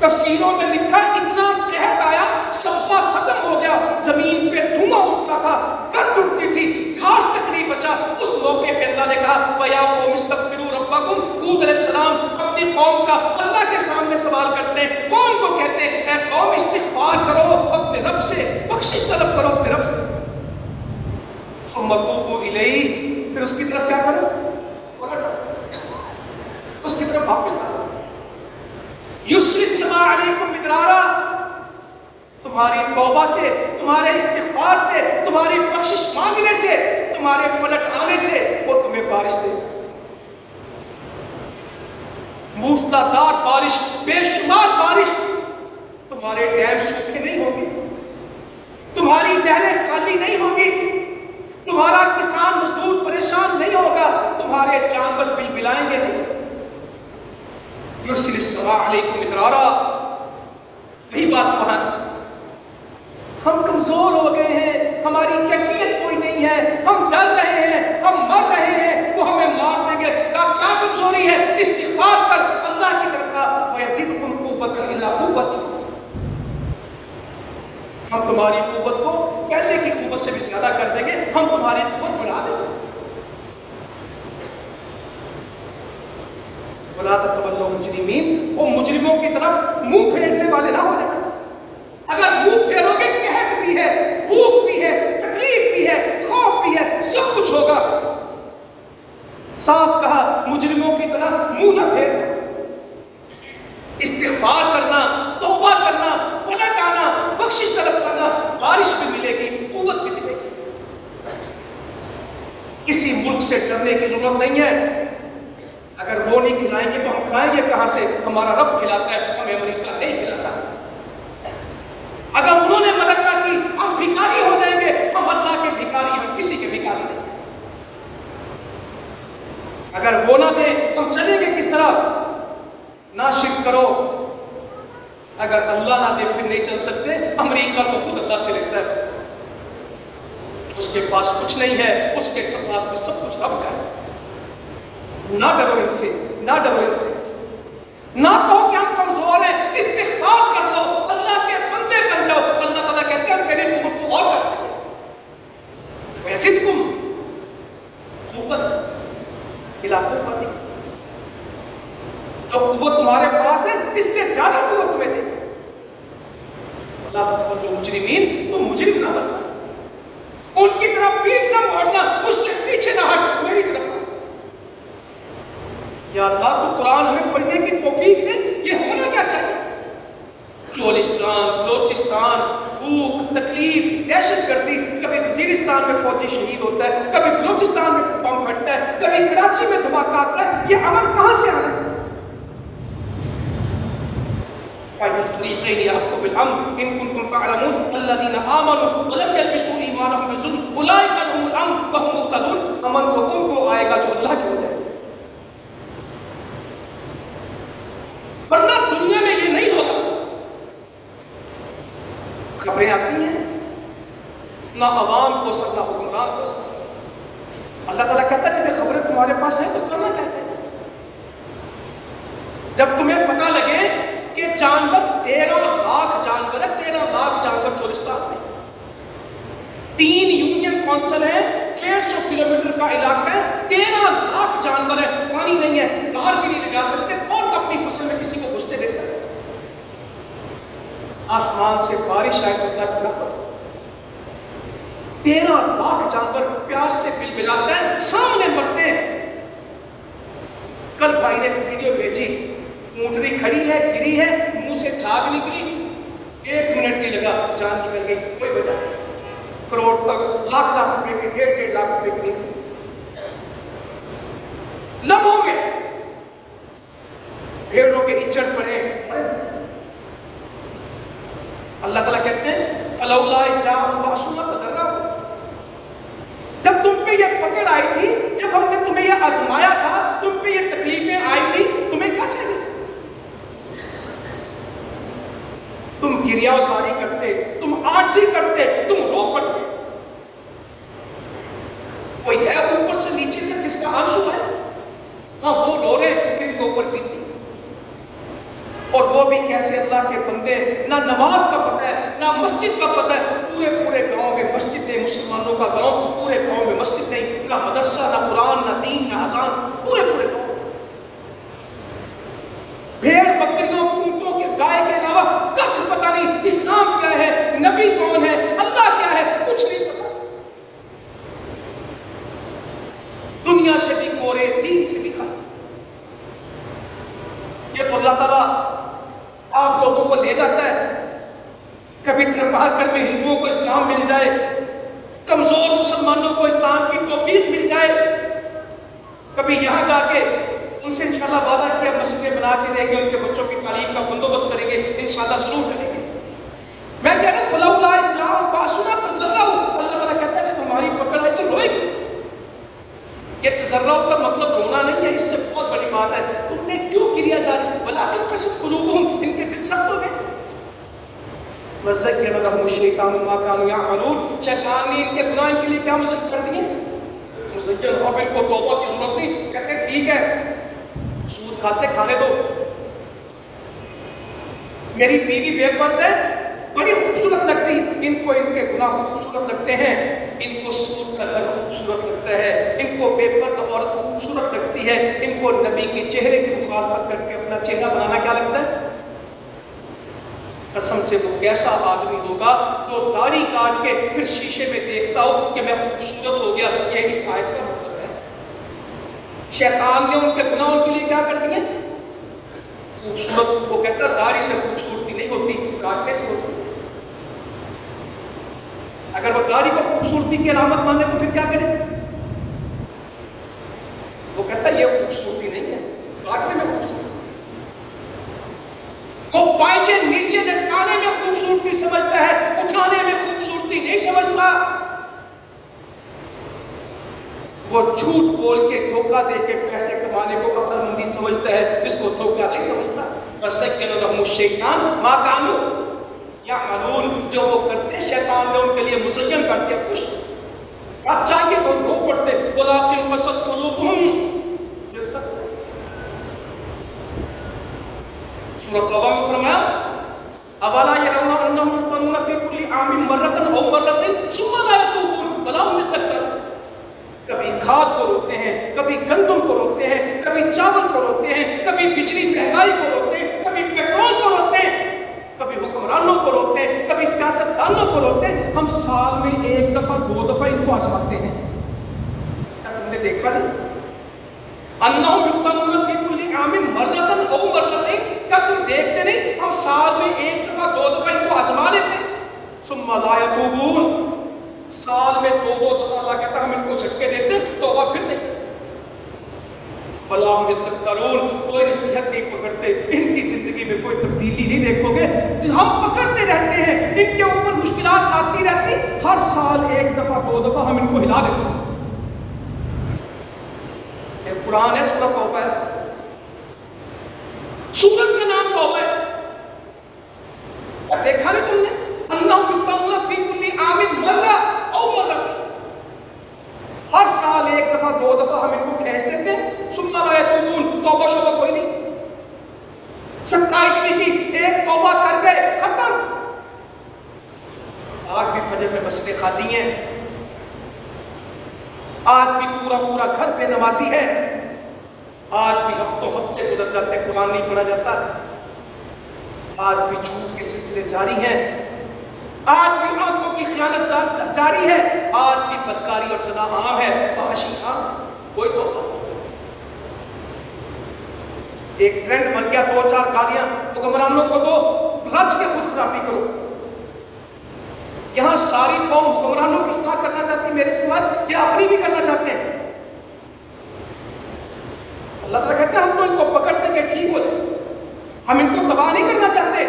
तफसीरों में लिखा इतना कहत आया, सब्ज़ा खत्म हो गया, जमीन पे धुआं उठता था, गर्द उठती थी, घास तक नहीं बचा। उस मौके पे अल्लाह ने कहा वया कौम इस्तग़फ़िरू रब्बकुम, हूद अलैहिस्सलाम अपनी कौम का अल्लाह के सामने सवाल करते हैं, कौम को कहते हैं ऐ कौम इस्तिग़फ़ार करो अपने रब से, बख्शिश तलब करो अपने रब से, सुम्मा तूबू इलैहि, फिर उसकी तरफ क्या करो? उसकी तरफ वापस आओ। युस्रिस समा अलैकुम मिदरारा, तुम्हारी तौबा से, तुम्हारे इस्तिग़फ़ार से, तुम्हारी बख्शिश मांगने से, तुम्हारे पलट आने से वो तुम्हें बारिश दे, मूसलाधार बारिश, बेशुमार बारिश। तुम्हारे डैम सूखे नहीं होंगे, तुम्हारी नहरें खाली नहीं होगी, तुम्हारा किसान मजदूर परेशान नहीं होगा, तुम्हारा हमारे जानवर बिलबिलाएंगे नहीं। युरसिलिस समा अलैकुम मिदरारा, वही बात वहां। हम कमजोर हो गए हैं, हमारी कैफियत कोई नहीं है, हम डर रहे हैं, हम मर रहे हैं, वो हमें मार देंगे। क्या कमजोरी है? इस्तिग़फ़ार कर अल्लाह की तरफ का, वयज़िदकुम क़ुव्वतन इला क़ुव्वतिकुम। हम तुम्हारी कुव्वत को पहले की कुव्वत से भी ज्यादा कर देंगे, हम तुम्हारी कुव्वत बढ़ा देंगे। वला ततवल्लौ मुजरिमीन, वो मुजरिमों की तरफ मुंह फेरने वाले ना हो जाए। अगर मुंह फेरोगे, कहत भी है, भूख भी है, तकलीफ भी है, खौफ भी है, सब कुछ होगा। साफ कहा, मुजरिमों की तरह मुंह न फेरना, इस्तिग़फ़ार करना, तौबा करना, पलट आना, बख्शिश तलब करना, बारिश भी मिलेगी, कुव्वत भी मिलेगी। किसी मुल्क से डरने की जरूरत नहीं है। अगर वो नहीं खिलाएंगे तो हम खाएंगे कहां से? हमारा रब खिलाता है, हमें अमेरिका नहीं खिलाता। अगर उन्होंने मदद ना की, हम भिखारी हो जाएंगे। हम अल्लाह के भिखारी, हम किसी के भिखारी नहीं। अगर वो ना दे, हम चलेंगे किस तरह? ना शिर्क करो, अगर अल्लाह ना दे फिर नहीं चल सकते। अमेरिका तो खुद अल्लाह से लेता है, उसके पास कुछ नहीं है, उसके पास में सब कुछ रब का है। ना डरो इनसे, ना डरो इनसे, ना कहो कि हम कमजोर हैं। इस्तिग़फ़ार कर लो, अल्लाह के बंदे बन जाओ। अल्लाह ताला कहते हैं तेरे कुव्वत को और कर देंगे। वयज़िदकुम क़ुव्वतन इला क़ुव्वतिकुम, जो कुव्वत तुम्हारे पास है इससे ज्यादा कुव्वत तुम्हें देंगे। ला ततवल्लौ मुजरिमीन, तुम मुजरिम ना बनना, उनकी तरफ पीठ ना मोड़ना, उससे पीछे ना हट, मेरी तरफ। या अल्लाह, तो कुरान हमें पढ़ने की तौफीक दे। ये होना क्या चाहिए? चोलिस्तान, बलोचिस्तान, भूख, तकलीफ, दहशतगर्दी, कभी वजीरिस्तान में फौजी शहीद होता है, कभी बलोचिस्तान में बम फटता है, कभी कराची में धमाका आता है। ये अमल कहां से आ रहा है? फ़रीक़ैन यहकुमु बिल-अम्न इन कुंतुम तअलमून अल्लज़ीना आमनू व लम यल्बिसू ईमानहुम बिज़ुल्म उलाइका लहुमुल अम्न व हुम मुहतदून। अमन तो उनको आएगा जो अल्लाह के हो जाएगा, वरना दुनिया में ये नहीं होगा। खबरें आती हैं, ना अवाम को सब, ना हुक्मरान को सब। अल्लाह ताला कहता है जब खबरें तुम्हारे पास हैं तो करना क्या चाहिए? जब तुम्हें पता लगे कि जानवर 13 लाख जानवर है, 13 लाख जानवर चोलिस्तान में, 3 यूनियन काउंसिल है, 150 किलोमीटर का इलाका है, 13 लाख जानवर है, पानी नहीं है, बाहर भी नहीं ले जा सकते। कौन अपनी फसल में किसी को घुसने देता है? आसमान से बारिश आए तो अल्लाह की रहमत हो। 13 लाख जानवर प्यास से बिलबिलाते हैं, सामने मरते हैं। कल भाई ने वीडियो भेजी, ऊँटनी खड़ी है, गिरी है, मुंह से झाग निकली, 1 मिनट नहीं लगा, जान निकल गई, कोई वजह नहीं। करोड़ लाख लाख रुपए की, 1.5 लाख रुपए की निकली, लम्हों में भेड़ों के इज्जत पड़े। अल्लाह ताला कहते हैं फलौला इज़जाअहुम बासुना तदर्रऊ, जब तुम पे ये पकड़ आई थी, जब हमने तुम्हें ये आजमाया था, तुम पे ये तकलीफें आई थी, तुम्हें क्या चाहिए? तुम गिरियासारी करते, तुम आजिज़ी करते, तुम रो पड़ते। कोई है ऊपर से नीचे तक जिसका आंसू है? हाँ, वो रो रहे फिर ऊपर बीती। और वो भी कैसे? अल्लाह के बंदे, ना नमाज का पता है, ना मस्जिद का पता है। पूरे पूरे गांव में मस्जिद नहीं, मुसलमानों का गांव, पूरे गांव में मस्जिद नहीं, ना मदरसा, ना कुरान, ना दीन, ना अजान, पूरे पूरे गांव। भेड़ बकरियों, ऊंटों के, गाय के अलावा कख पता नहीं। इस्लाम क्या है, नबी कौन है, अल्लाह क्या है, कुछ नहीं पता। दुनिया से भी कोरे, दीन से भी खा। ये तो अल्लाह ताला आप लोगों को ले जाता है। कभी थरपहाकर में हिंदुओं को इस्लाम मिल जाए, कमजोर मुसलमानों को इस्लाम की तौफीक मिल जाए, कभी यहाँ जाके उनसे इंशाल्लाह वादा किया मस्जिदें बना के देंगे, उनके बच्चों की तालीम का बंदोबस्त करेंगे, इंशाल्लाह जरूर करेंगे। मैं कह रहा फलौला इज़जाअहुम बासुना तज़र्रऊ, अल्लाह ताला कहता है जब हमारी पकड़ आई तो रोएगी। ये जर्रा का मतलब रोना नहीं है, इससे बहुत बड़ी बात है। तुमने क्यों किया जारी, वलाकिन कसत कुलूबुहुम, इनके दिल सख्त हो गए। वज़य्यन लहुम शैतानु मा कानू यअमलून, शैतान ने इनके गुनाह के लिए क्या मुज़य्यन कर दिए, मुज़य्यन। अब इनको तौबा की जरूरत नहीं, कहते ठीक है सूद खाते खाने दो, मेरी बीवी बेपर्दा है, बड़ी खूबसूरत लगती, इनको इनके गुनाह खूबसूरत लगते हैं, इनको सूद का घर खूबसूरत लगता है, इनको बेपर्दा औरत खूबसूरत लगती है, इनको नबी के चेहरे की मुखालफत करके अपना चेहरा बनाना क्या लगता है। कसम से वो कैसा आदमी होगा जो दाढ़ी काट के फिर शीशे में देखता हो कि मैं खूबसूरत हो गया। ये इस आयत का मतलब है। शैतान ने उनके गुनाह उनके लिए क्या कर दिए, खूबसूरत। वो कहता दाढ़ी से खूबसूरती नहीं होती, काटने से होती। अगर वो दाढ़ी को खूबसूरती की अलामत माने तो फिर क्या करे, वो कहता ये खूबसूरती नहीं है, काटने में खूबसूरती। वो पांचे नीचे लटकाने में खूबसूरती समझता है, उठाने में खूबसूरती नहीं समझता। वो झूठ बोल के धोखा दे के पैसे कमाने को अक्लमंदी समझता है, इसको धोखा नहीं समझता। वज़य्यन लहुम शैतान मा कानू यअमलून, जो वो करते शैतान ने उनके लिए मुज़य्यन कर दिया। खुश आप चाहिए तो रो पड़ते, वलाकिन कसत कुलूबुहुम, दिल सख्त। सूरह तौबा में फरमाया अवला यरौना अन्नहुम युफ्तनूना फी कुल्ली आमिन मर्रतन औ मर्रतैन सुम्मा ला यतूबून वला हुम यतक्करून। कभी खाद को रोकते हैं, कभी गंदम को रोकते हैं, कभी चावल को रोकते हैं, कभी बिजली महंगाई को रोकते हैं, कभी पेट्रोल को रोकते हैं, कभी हुक्मरानों को रोकते हैं, कभी सियासतदानों को रोकते हैं। हम साल में एक दफा दो दफा इनको आजमाते हैं। क्या तुमने देखा नहीं, अन्नहुम युफ्तनूना फी कुल्ली आमिन मर्रतन औ मर्रतैन, क्या तुम देखते नहीं हम साल में एक दफा दो दफा इनको आजमा लेते। सुम्मा ला यतूबून, साल में दो दो दफा अल्लाह कहता हम इनको झटके देते, तौबा फिर नहीं। वला हुम यतक्करून, कोई नसीहत नहीं पकड़ते, इनकी जिंदगी में कोई तब्दीली नहीं देखोगे। हम पकड़ते रहते हैं, इनके ऊपर मुश्किलात आती रहती, हर साल एक दफा दो दफा हम इनको हिला देते हैं। कुरान है, सूरह तौबा है, सूरत का नाम तौबा है। और देखा नहीं तुमने, अन्नहुम युफ्तनूना फी कुल्ली आमिन मर्रा औ मर्रतैन, हर साल एक दफा दो दफा हम इनको खींच देते हैं। सुम्मा ला यतूबून, तौबा शौबा कोई नहीं। 27वीं की एक तौबा कर गए, खत्म। आज भी फजर में मस्जिदें खाली हैं, आज भी पूरा पूरा घर बेनमाजी है, आज भी हफ्तों हफ्ते गुजर जाते हैं, कुरान नहीं पढ़ा जाता, आज भी झूठ के सिलसिले जारी हैं, आज भी आंखों की खयानत जारी है, आज भी बदकारी और ज़िना आम है, फहाशी आम। कोई तो एक ट्रेंड बन गया, दो चार गालियां हुक्मरानों को दो, रच के खुद खराबी करो। यहां सारी कौम हुक्मरानों की इस्लाह करना चाहती है मेरे समाज, या अपनी भी करना चाहते हैं। अल्लाह ताला कहते हैं हम तो इनको पकड़ते के ठीक हो जाए, हम इनको तबाह नहीं करना चाहते।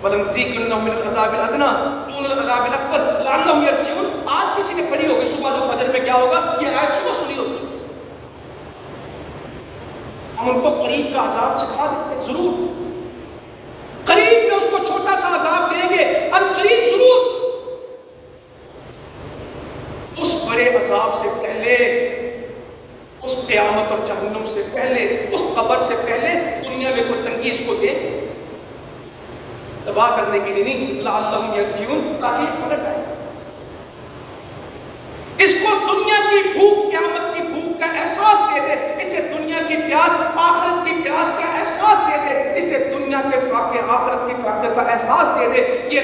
वलनुज़ीक़न्नहुम मिनल अज़ाबिल अदना दूनल अज़ाबिल अकबर लअल्लहुम यरजिऊन। आज किसी ने पढ़ी होगी सुबह जो फजर में क्या होगा, ये आयत सुबह सुनी होगी। हम उनको करीब का अजाब सिखा देते हैं, जरूर करीब में उसको छोटा सा अजाब देंगे, अनकरीब जरूर उस बड़े अजाब से पहले, उस क़यामत और जहन्नुम से पहले, उस कब्र से पहले दुनिया में कोई तंगी इसको दे, तबाह करने के लिए नहीं, लअल्लहुम यरजिऊन, ताकि पलट आए। इसको दुनिया की भूख, क़यामत की भूख का एहसास दे दे, इसे दुनिया की प्यास, आखिरत की प्यास का एहसास दे दे, इसे दुनिया के फाके, आखिरत के फाके का एहसास दे दे। ये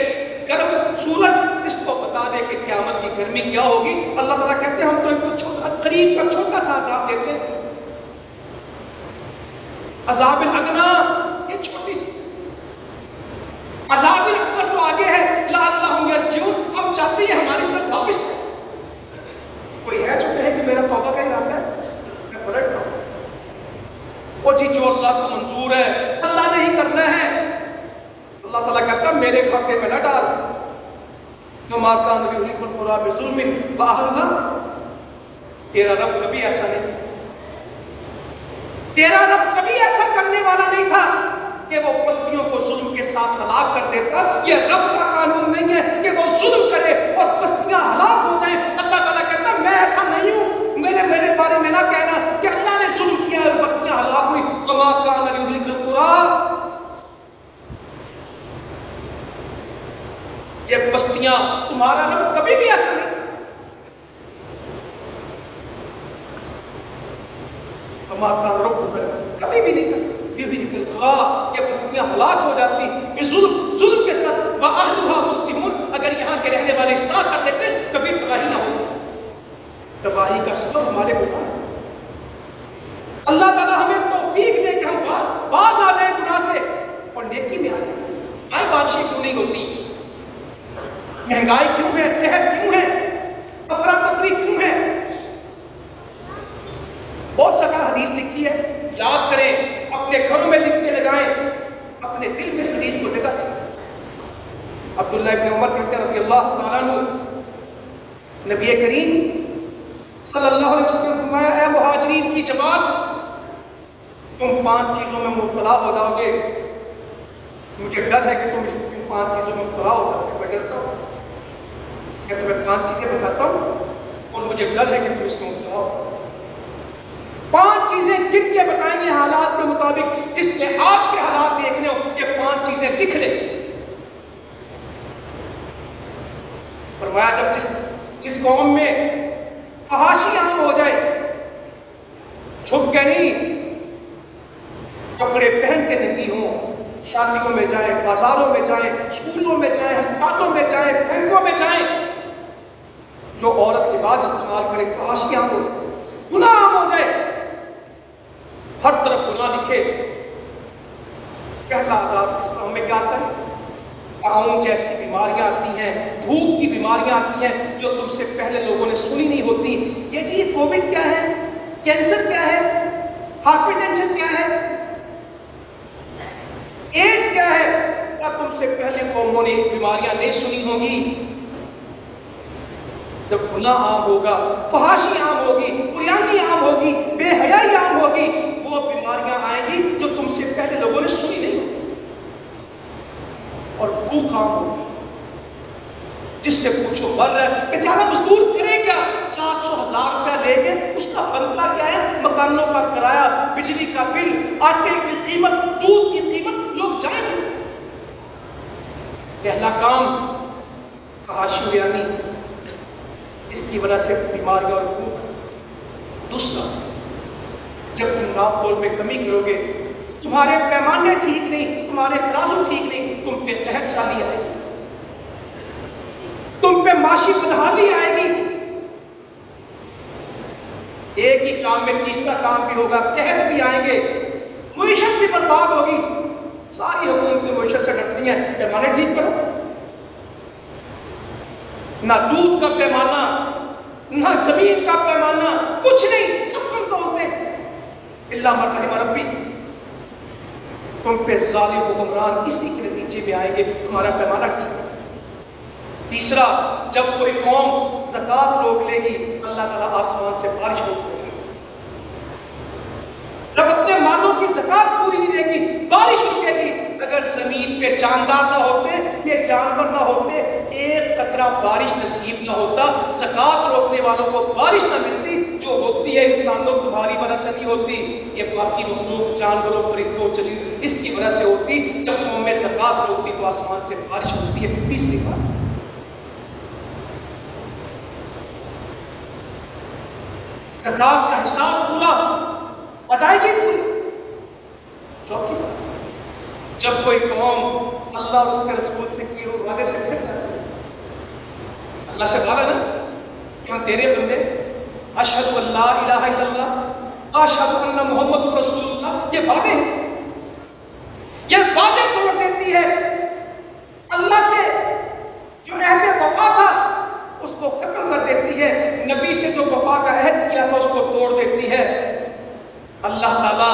गर्म सूरज इसको बता दे कि क़यामत की गर्मी क्या होगी। अल्लाह ताला कहते हैं हम तो इनको छोटा, करीब का छोटा सा अज़ाब देते हैं। अज़ाबिल अदना, ये छोटी सी, अज़ाबिल अकबर तो आगे है, लअल्लहुम यरजिऊन, हम चाहते हैं हमारी तरफ वापस आए। कोई है जो कहे कि मेरा तौबा का इरादा है, मैं पलट रहा हूं, वो चीज जो अल्लाह को मंजूर है, अल्लाह ने ही करना है। अल्लाह ताला कहता है मेरे खाते में न डाल, तेरा रब कभी ऐसा नहीं, तेरा रब कभी ऐसा करने वाला नहीं था कि वो बस्तियों को जुल्म के साथ हलाक कर देता। ये रब का कानून नहीं है कि वो जुल्म करे और बस्तियां हलाक हो जाएं। अल्लाह ताला कहता मैं ऐसा नहीं हूं, मेरे बारे में ना कहना कि अल्लाह ने जुल्म किया और बस्तियां हलाक हुई। वमा कान लियुहलिकल कुरा, ये बस्तियां तुम्हारा रब कभी भी ऐसा नहीं था। वमा कान रब्बुका, कभी भी नहीं था। ये बस्तियां हलाक हो जाती जुल्म के साथ। वअहलुहा मुस्लिमून, अगर यहाँ के रहने वाले इस्लाह कर देते कभी तबाही ना हो। तबाही का सबब हमारे गुनाह। अल्लाह ताला हमें तौफीक दे कि हम बाज आ जाए गुनाह से और नेकी में आ जाए। आए बारिशें क्यों नहीं होती, महंगाई क्यों है, कहर क्यों है, अफरा तफरी क्यों है? बहुत सारा हदीस लिखी है, याद करें, अपने घरों में लिख के लगाएं, अपने दिल में हदीस को जगह दें। अब्दुल्ला इब्न उमर कहते हैं रज़ियल्लाहु ताला अन्हु, नबी करीम सल्लल्लाहु अलैहि वसल्लम फरमाया, ऐ मुहाजिरीन की जमात, तुम 5 चीज़ों में मुब्तला हो जाओगे। मुझे डर है कि तुम इन 5 चीज़ों में मुब्तला हो जाओगे। मैं डरता हूँ, मैं तुम्हें 5 चीज़ें बताता हूँ और मुझे डर है कि तुम इसमें मुब्तला हो जाओगे। 5 चीजें गिन के बताएंगे हालात के मुताबिक, जिसने आज के हालात देखने हो, ये 5 चीजें लिख ले। फरमाया जब जिस कौम में फहाशी आम हो जाए, छुप के नहीं, कपड़े पहन के नहीं हो, शादियों में जाए, बाजारों में जाए, स्कूलों में जाए, अस्पतालों में जाए, बैंकों में जाए, जो औरत लिबास इस्तेमाल करे, फहाशी आम हो जाए, गुनाह आम हो जाए, हर तरफ गुनाह दिखे। पहला अज़ाब इस्लाम में क्या आता है? ताउन जैसी बीमारियां आती हैं, भूख की बीमारियां आती हैं जो तुमसे पहले लोगों ने सुनी नहीं होती। ये जी, ये कोविड क्या है, कैंसर क्या है, हाइपरटेंशन क्या है, एड्स क्या है, क्या तुमसे पहले कौमों ने बीमारियां नहीं सुनी होगी? जब गुनाह आम होगा, फहाशी आम होगी, उरियानी आम होगी, बेहयाई आम होगी, वो बीमारियां आएंगी जो तुमसे पहले लोगों ने सुनी नहीं होगी। और भूख आम होगी, जिससे पूछो मर रहा है, बेचारा मजदूर करे क्या, 700,000 रुपया लेके, उसका बनता क्या है? मकानों का किराया, बिजली का बिल, आटे की कीमत, दूध की कीमत, लोग जाएंगे। पहला काम फहाशी उरियानी, इसकी वजह से बीमारियां और भूख। दूसरा, जब तुम नाप-तोल में कमी करोगे, तुम्हारे पैमाने ठीक नहीं, तुम्हारे तराजू ठीक नहीं, तुम पे कहत साली आएगी, तुम पे माशी बदहाली आएगी। एक ही काम में तीसरा काम भी होगा, कहत भी आएंगे, मुईशत भी बर्बाद होगी। सारी हुकूमतें मुईशत से डरती हैं, पैमाने ठीक करो। ना दूध का पैमाना, ना जमीन का पैमाना, कुछ नहीं, सब कम तोलते। इल्ला मन रहिम रब्बी, तुम पे जालिम हुक्मरान इसी के नतीजे में आएंगे, तुम्हारा पैमाना ठीक है। तीसरा, जब कोई कौम ज़कात रोक लेगी, अल्लाह ताला आसमान से बारिश रोक देगी। जब अपने मालों की ज़कात पूरी नहीं देगी, बारिश रुकेगी। अगर जमीन पे जानदार ना होते, ये जानवर ना होते, एक कतरा बारिश नसीब ना होता, ज़कात रोकने वालों को बारिश ना मिलती। जो होती है इंसानों तुम्हारी वजह से नहीं होती, ये बाकी मखलूक, जानवरों, परिंदों, चलिंदों, इसकी वजह से होती। जब कौमें ज़कात रोकती तो आसमान से बारिश होती है। तीसरी बात, ज़कात का हिसाब पूरा, अदायगी पूरी। चौथी बात, जब कोई कौम अल्लाह और उसके रसूल से किए हुए वादे से फिर जाए, अल्लाह से कहा ना कि हम तेरे बंदे, अशहदु अल्ला इलाहा इल्लल्लाह, अशहदु अन्ना मुहम्मदुर रसूलुल्लाह, ये वादे हैं, ये वादे तोड़ देती है। अल्लाह से जो अहद वफा था उसको खत्म कर देती है, नबी से जो वफा का अहद किया था उसको तोड़ देती है। अल्लाह ताला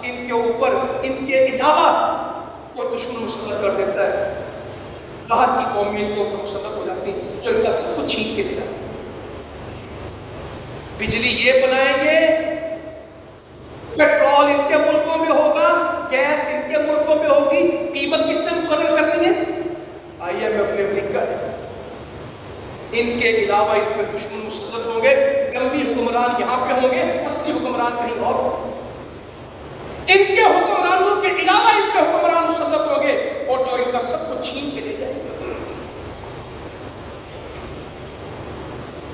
इनके ऊपर, इनके अलावा कोई दुश्मन मुसल्लत कर देता है। बाहर की कौमें इनके ऊपर मुसल्लत हो जाती है, जो इनका सब कुछ छीन के ले जाती है। बिजली ये बनाएंगे, पेट्रोल इनके मुल्कों में होगा, गैस इनके मुल्कों में होगी, कीमत किसने मुकर्रर करनी है? IMF ने अमेरिका ने। इनके अलावा इन पर दुश्मन मुसल्लत होंगे, कमी हुक्मरान यहाँ पे होंगे, असली हुक्मरान कहीं और होंगे। इनके हुक्मरानों के अलावा इन पे हुक्मरान मुसल्लत होंगे और जो इनका सब कुछ छीन के ले जाएंगे।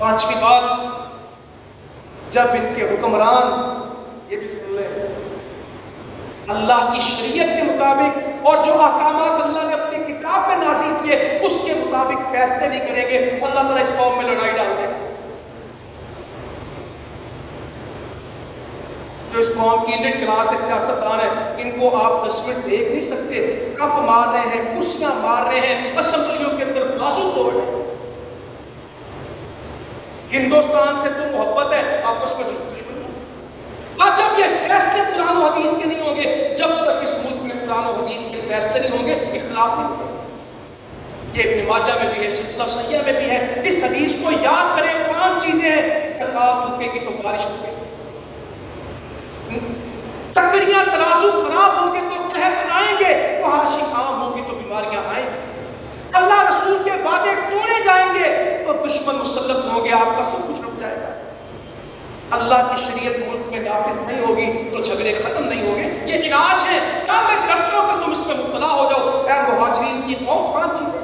पांचवी बात, जब इनके हुक्मरान, ये भी सुन ले, अल्लाह की शरीयत के मुताबिक और जो अहकामात अल्लाह ने अपनी किताब में नाज़िल किए उसके मुताबिक फैसले नहीं करेंगे, अल्लाह ताला इस कौम में लड़ाई डाल देगा। जो इस कौम की इलिट क्लास है, सियासतदान है, इनको आप 10 मिनट देख नहीं सकते, कप मार रहे हैं, कुर्सियां मार रहे हैं, असेंबलियों के अंदर बाजू तोड़ रहे हैं। हिंदुस्तान से तो मोहब्बत है, आपस में दुश्मनी। और जब ये फैसले कुरान और हदीस के नहीं होंगे, जब तक इस मुल्क में कुरान और हदीस के फैसले नहीं होंगे, इख्तिलाफ नहीं होंगे। ये इब्न माजा में भी है, सिलसिला सहिया में भी है। इस हदीस को याद करें, 5 चीजें हैं, ज़कात रुकेगी तो बारिश रुकेगी, तकड़ियां तराजू खराब होंगे तो कहत आएंगे, फहाशी आम होगी तो बीमारियां आएंगी, अल्लाह रसूल के वादे तोड़े जाएंगे तो दुश्मन मुसल्लत होंगे, आपका सब कुछ रुक जाएगा। अल्लाह की शरीयत मुल्क में नाफिज नहीं होगी तो झगड़े खत्म नहीं होंगे। ये इलाज है। क्या मैं डरता हूं कि तुम इसमें मुब्तला हो जाओ? ऐ मुहाजिरीन की कौम 5 चीजें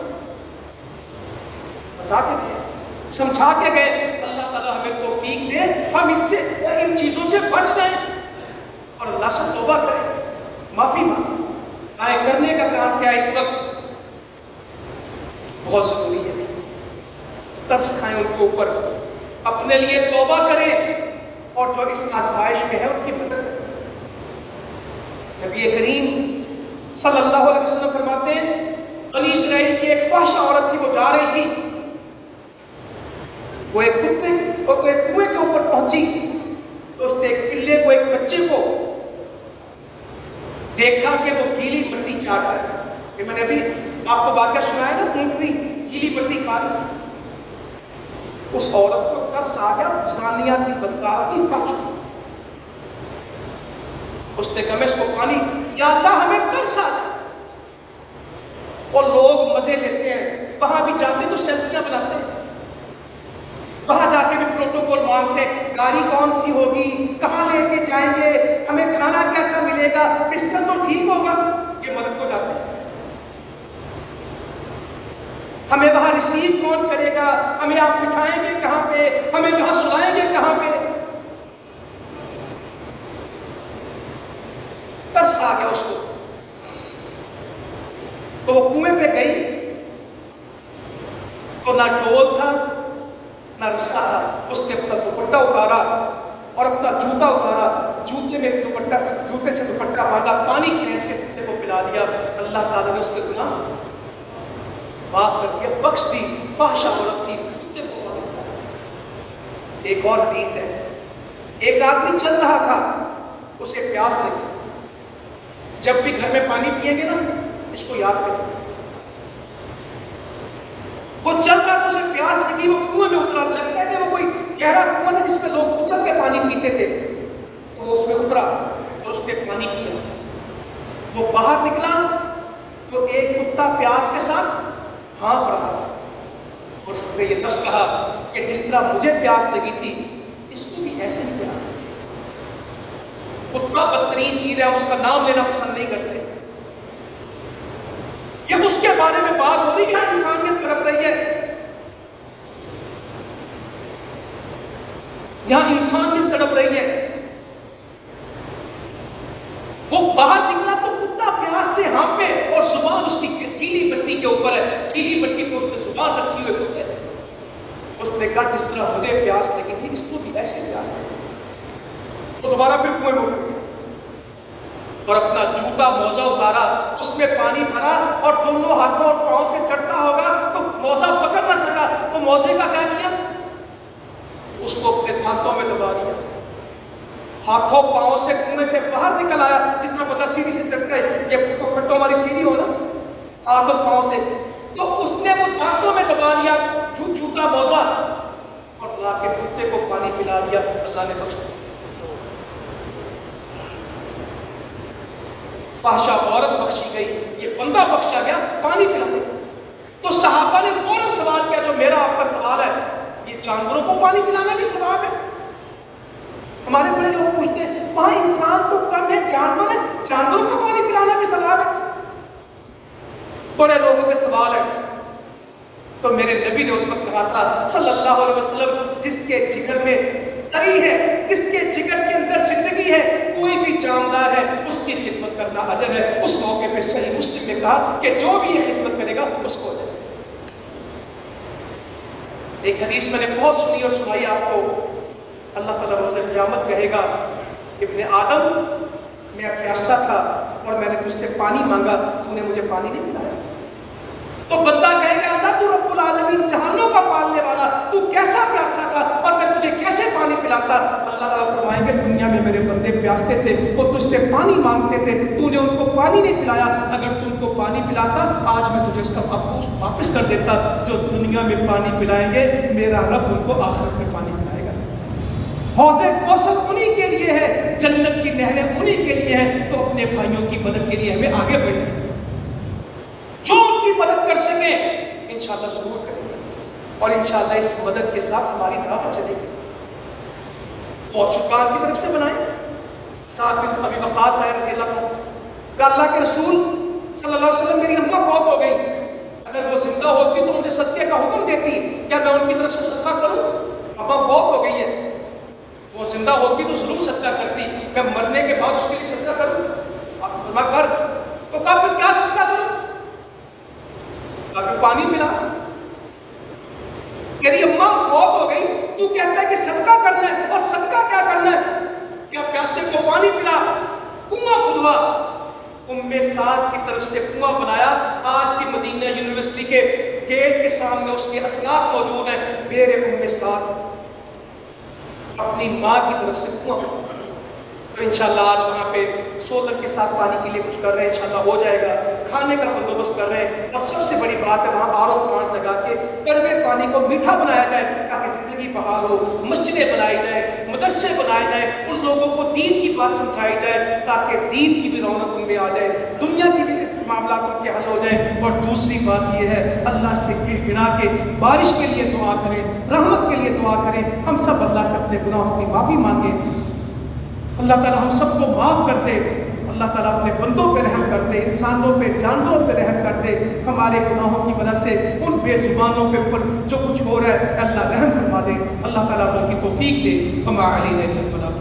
बता के गए, समझा के गए। अल्लाह ताला हमें तौफीक दे, हम इससे इन चीजों से बच जाएं और अल्लाह से तौबा करें, माफी मांगे। आए करने का काम क्या इस वक्त बहुत जरूरी है। तरस खाएं उनके ऊपर, अपने लिए तौबा करें और जो इस आजमाइश में है उनकी मदद करें। नबी करीम सल्लल्लाहु अलैहि वसल्लम फरमाते हैं, बनी इस्राइल की एक फाहिशा औरत थी, वो जा रही थी, वो एक कुत्ते और एक कुएं के ऊपर पहुंची तो उसने एक पिल्ले को, एक बच्चे को देखा कि वो गीली मिट्टी चाट रहा है। कि मैंने अभी आपको वाक़या सुनाया ना, ऊंटनी गीली मिट्टी खा रही थी। उस औरत को तरस आ गया, जानिया थी, बदकारा थी, फाहिश। उसने कहा मैं इसको पानी, या अल्लाह हमें तरस आ जाए। और लोग मजे लेते हैं, वहां भी जाते तो सेल्फियां बनाते हैं, वहां जाके भी प्रोटोकॉल मांगते हैं, गाड़ी कौन सी होगी, कहाँ लेके जाएंगे, हमें खाना कैसा मिलेगा, बिस्तर तो ठीक होगा। ये मदद को जाते हैं, हमें वहां रिसीव कौन करेगा, हमें आप बिठाएंगे कहां पे, हमें वहां सुलाएंगे कहां पे। तरस आ गया उसको, तो वो कुएं पे गई तो ना डोल था ना रस्सा था। उसने अपना दुपट्टा उतारा और अपना जूता उतारा, जूते में दुपट्टा, जूते से दुपट्टा बांधा, पानी खींच के कुत्ते को पिला दिया। अल्लाह ताला ने उसके गुनाह माफ कर दिया, बख्श दी। फाहिशा औरत थी, कुत्ते को। एक और हदीस है, एक आदमी चल रहा था, उसे प्यास लगी। जब भी घर में पानी पिएंगे ना, इसको याद करें। वो चल रहा था, उसे प्यास लगी, वो कुएं में उतरा। लगता है कि वो कोई गहरा कुआं था जिसमें लोग उतर के पानी पीते थे, तो वो उसमें उतरा और उसने पानी पिया। वो बाहर निकला तो एक कुत्ता प्यास के साथ हाँफ रहा था और उसने ये लफ्ज़ कहा कि जिस तरह मुझे प्यास लगी थी, इसको भी ऐसे ही प्यास लगी। कुत्ता बदतरीन चीज है, उसका नाम लेना पसंद नहीं करते। ये उसके बारे में बात हो रही है, इंसानियत तड़प रही है, यहां इंसानियत तड़प रही है। वो बाहर निकला तो कुत्ता प्यास से हाँफे और जुबान उसकी गीली मिट्टी के ऊपर है, गीली मिट्टी पे उसने जुबान रखी हुई कुत्ते। उसने कहा जिस तरह मुझे प्यास लगी थी, इसको भी ऐसे प्यास लगी। तो दोबारा फिर कुएं में उतर गया और अपना जूता मोजा उतारा, उसमें पानी भरा और दोनों हाथों और पांव से चढ़ता होगा तो मोजा पकड़ ना सका, तो मोजे का क्या किया, उसको अपने दांतों में दबा दिया। हाथों पांव से कुएं से बाहर निकल आया, जिस तरह पता सीढ़ी से चढ़ गए, ये खट्टों वाली सीढ़ी हो ना, हाथ और पांव से, तो उसने वो दांतों में दबा लिया जूता मोजा और ला के कुत्ते को पानी पिला दिया, अल्लाह ने बख्श दिया। फाहशा औरत बख्शी गई, ये बंदा बख्शा गया पानी पिलाने। तो सहाबा ने फौरन सवाल किया जो मेरा आपका सवाल है, ये जानवरों को पानी पिलाना भी सवाब है? हमारे बड़े लोग पूछते हैं वहां इंसान तो कम है, जानवर है, जानवरों को पानी पिलाना भी सवाब है? बड़े लोगों के सवाल है। तो मेरे नबी ने उस वक्त कहा था सल्लल्लाहु अलैहि वसल्लम, जिसके जिगर में तरी है, जिसके जिगर के अंदर जिंदगी है, कोई भी जानदार है, उसकी खिदमत करना अजर है। उस मौके पे सही मुस्लिम ने कहा कि जो भी ये खिदमत करेगा उसको अजर है। एक हदीस मैंने बहुत सुनी और सुनाई आपको। अल्लाह ताला रोज़े क़यामत कहेगा, इब्ने आदम मैं प्यासा था और मैंने तुझसे पानी मांगा, तूने मुझे पानी नहीं पिलाया। तो बंदा कहेगा अल्लाह तू रब्बुल आलमीन, जहानों का पालने वाला, तू कैसा प्यासा था और मैं तुझे कैसे पानी पिलाता? अल्लाह ताला फरमाएंगे दुनिया में मेरे बंदे प्यासे थे, वो तुझसे पानी मांगते थे, तूने उनको पानी नहीं पिलाया। अगर तू उनको पानी पिलाता, आज मैं तुझे इसका वापस कर देता। जो दुनिया में पानी पिलाएंगे, मेरा रब उनको आखिरत में पानी पिलाएगा। हौज़े कौसर उन्हीं के लिए है, जन्नत की नहरें उन्हीं के लिए हैं। तो अपने भाइयों की मदद के लिए हमें आगे बढ़ना है, जो उनकी मदद कर सके इंशाअल्लाह जरूर करेंगे और इंशाअल्लाह इस मदद के साथ हमारी दावत चलेगी। फौज शुक्रान की तरफ से बनाए। साथ बिन अबी वक़ास आए रज़ियल्लाहु अन्हु का अल्लाह के रसूल सल्लल्लाहु अलैहि वसल्लम, मेरी अम्मा फौत हो गई, अगर वो जिंदा होती तो मुझे सदक़े का हुक्म देती, क्या मैं उनकी तरफ से सदका करूं? अम्मा फौत हो गई है, वो जिंदा होती तो जरूर सदका करती, मैं मरने के बाद उसके लिए सदका करूं? आप फरमा कर। तो कहा फिर क्या सदका करूं? फिर पानी पिला। तेरी अम्मा फौत हो गई, तू कहता है कि सदका करना है, और सदका क्या करना है? क्या प्यासे को पानी पिला? कुआं खुदवा। उम्मे साद की तरफ से कुआं बनाया। आज की मदीना यूनिवर्सिटी के गेट के सामने उसके असलात मौजूद हैं। मेरे उम्मे साद अपनी माँ की तरफ से कुआं। तो इंशाल्लाह आज वहाँ पे सोलर के साथ पानी के लिए कुछ कर रहे हैं, इंशाल्लाह हो जाएगा। खाने का बंदोबस्त कर रहे हैं, और सबसे बड़ी बात है वहाँ आरओ प्लांट लगा के कड़वे पानी को मीठा बनाया जाए, ताकि ज़िंदगी बहाल हो। मस्जिदें बनाई जाए, मदरसे बनाए जाए, उन लोगों को दीन की बात समझाई जाए, ताकि दीन की भी रौनक उनमें आ जाए, दुनिया की भी मामला उनके हल हो जाए। और दूसरी बात यह है, अल्लाह से गिड़गिड़ा के बारिश के लिए दुआ करें, रहमत के लिए दुआ करें। हम सब अल्लाह से अपने गुनाहों की माफ़ी मांगें। अल्लाह ताला हम सबको माफ़ कर दे। अल्लाह ताला अपने बंदों पे रहम कर दे, इंसानों पे, जानवरों पे रहम कर दे। हमारे गुनाहों की वजह से उन बेजुबानों के ऊपर जो कुछ हो रहा है, अल्लाह रहम फरमा दे। अल्लाह ताला उनकी तौफीक दे। वमा अलैना इल्लल बलाग।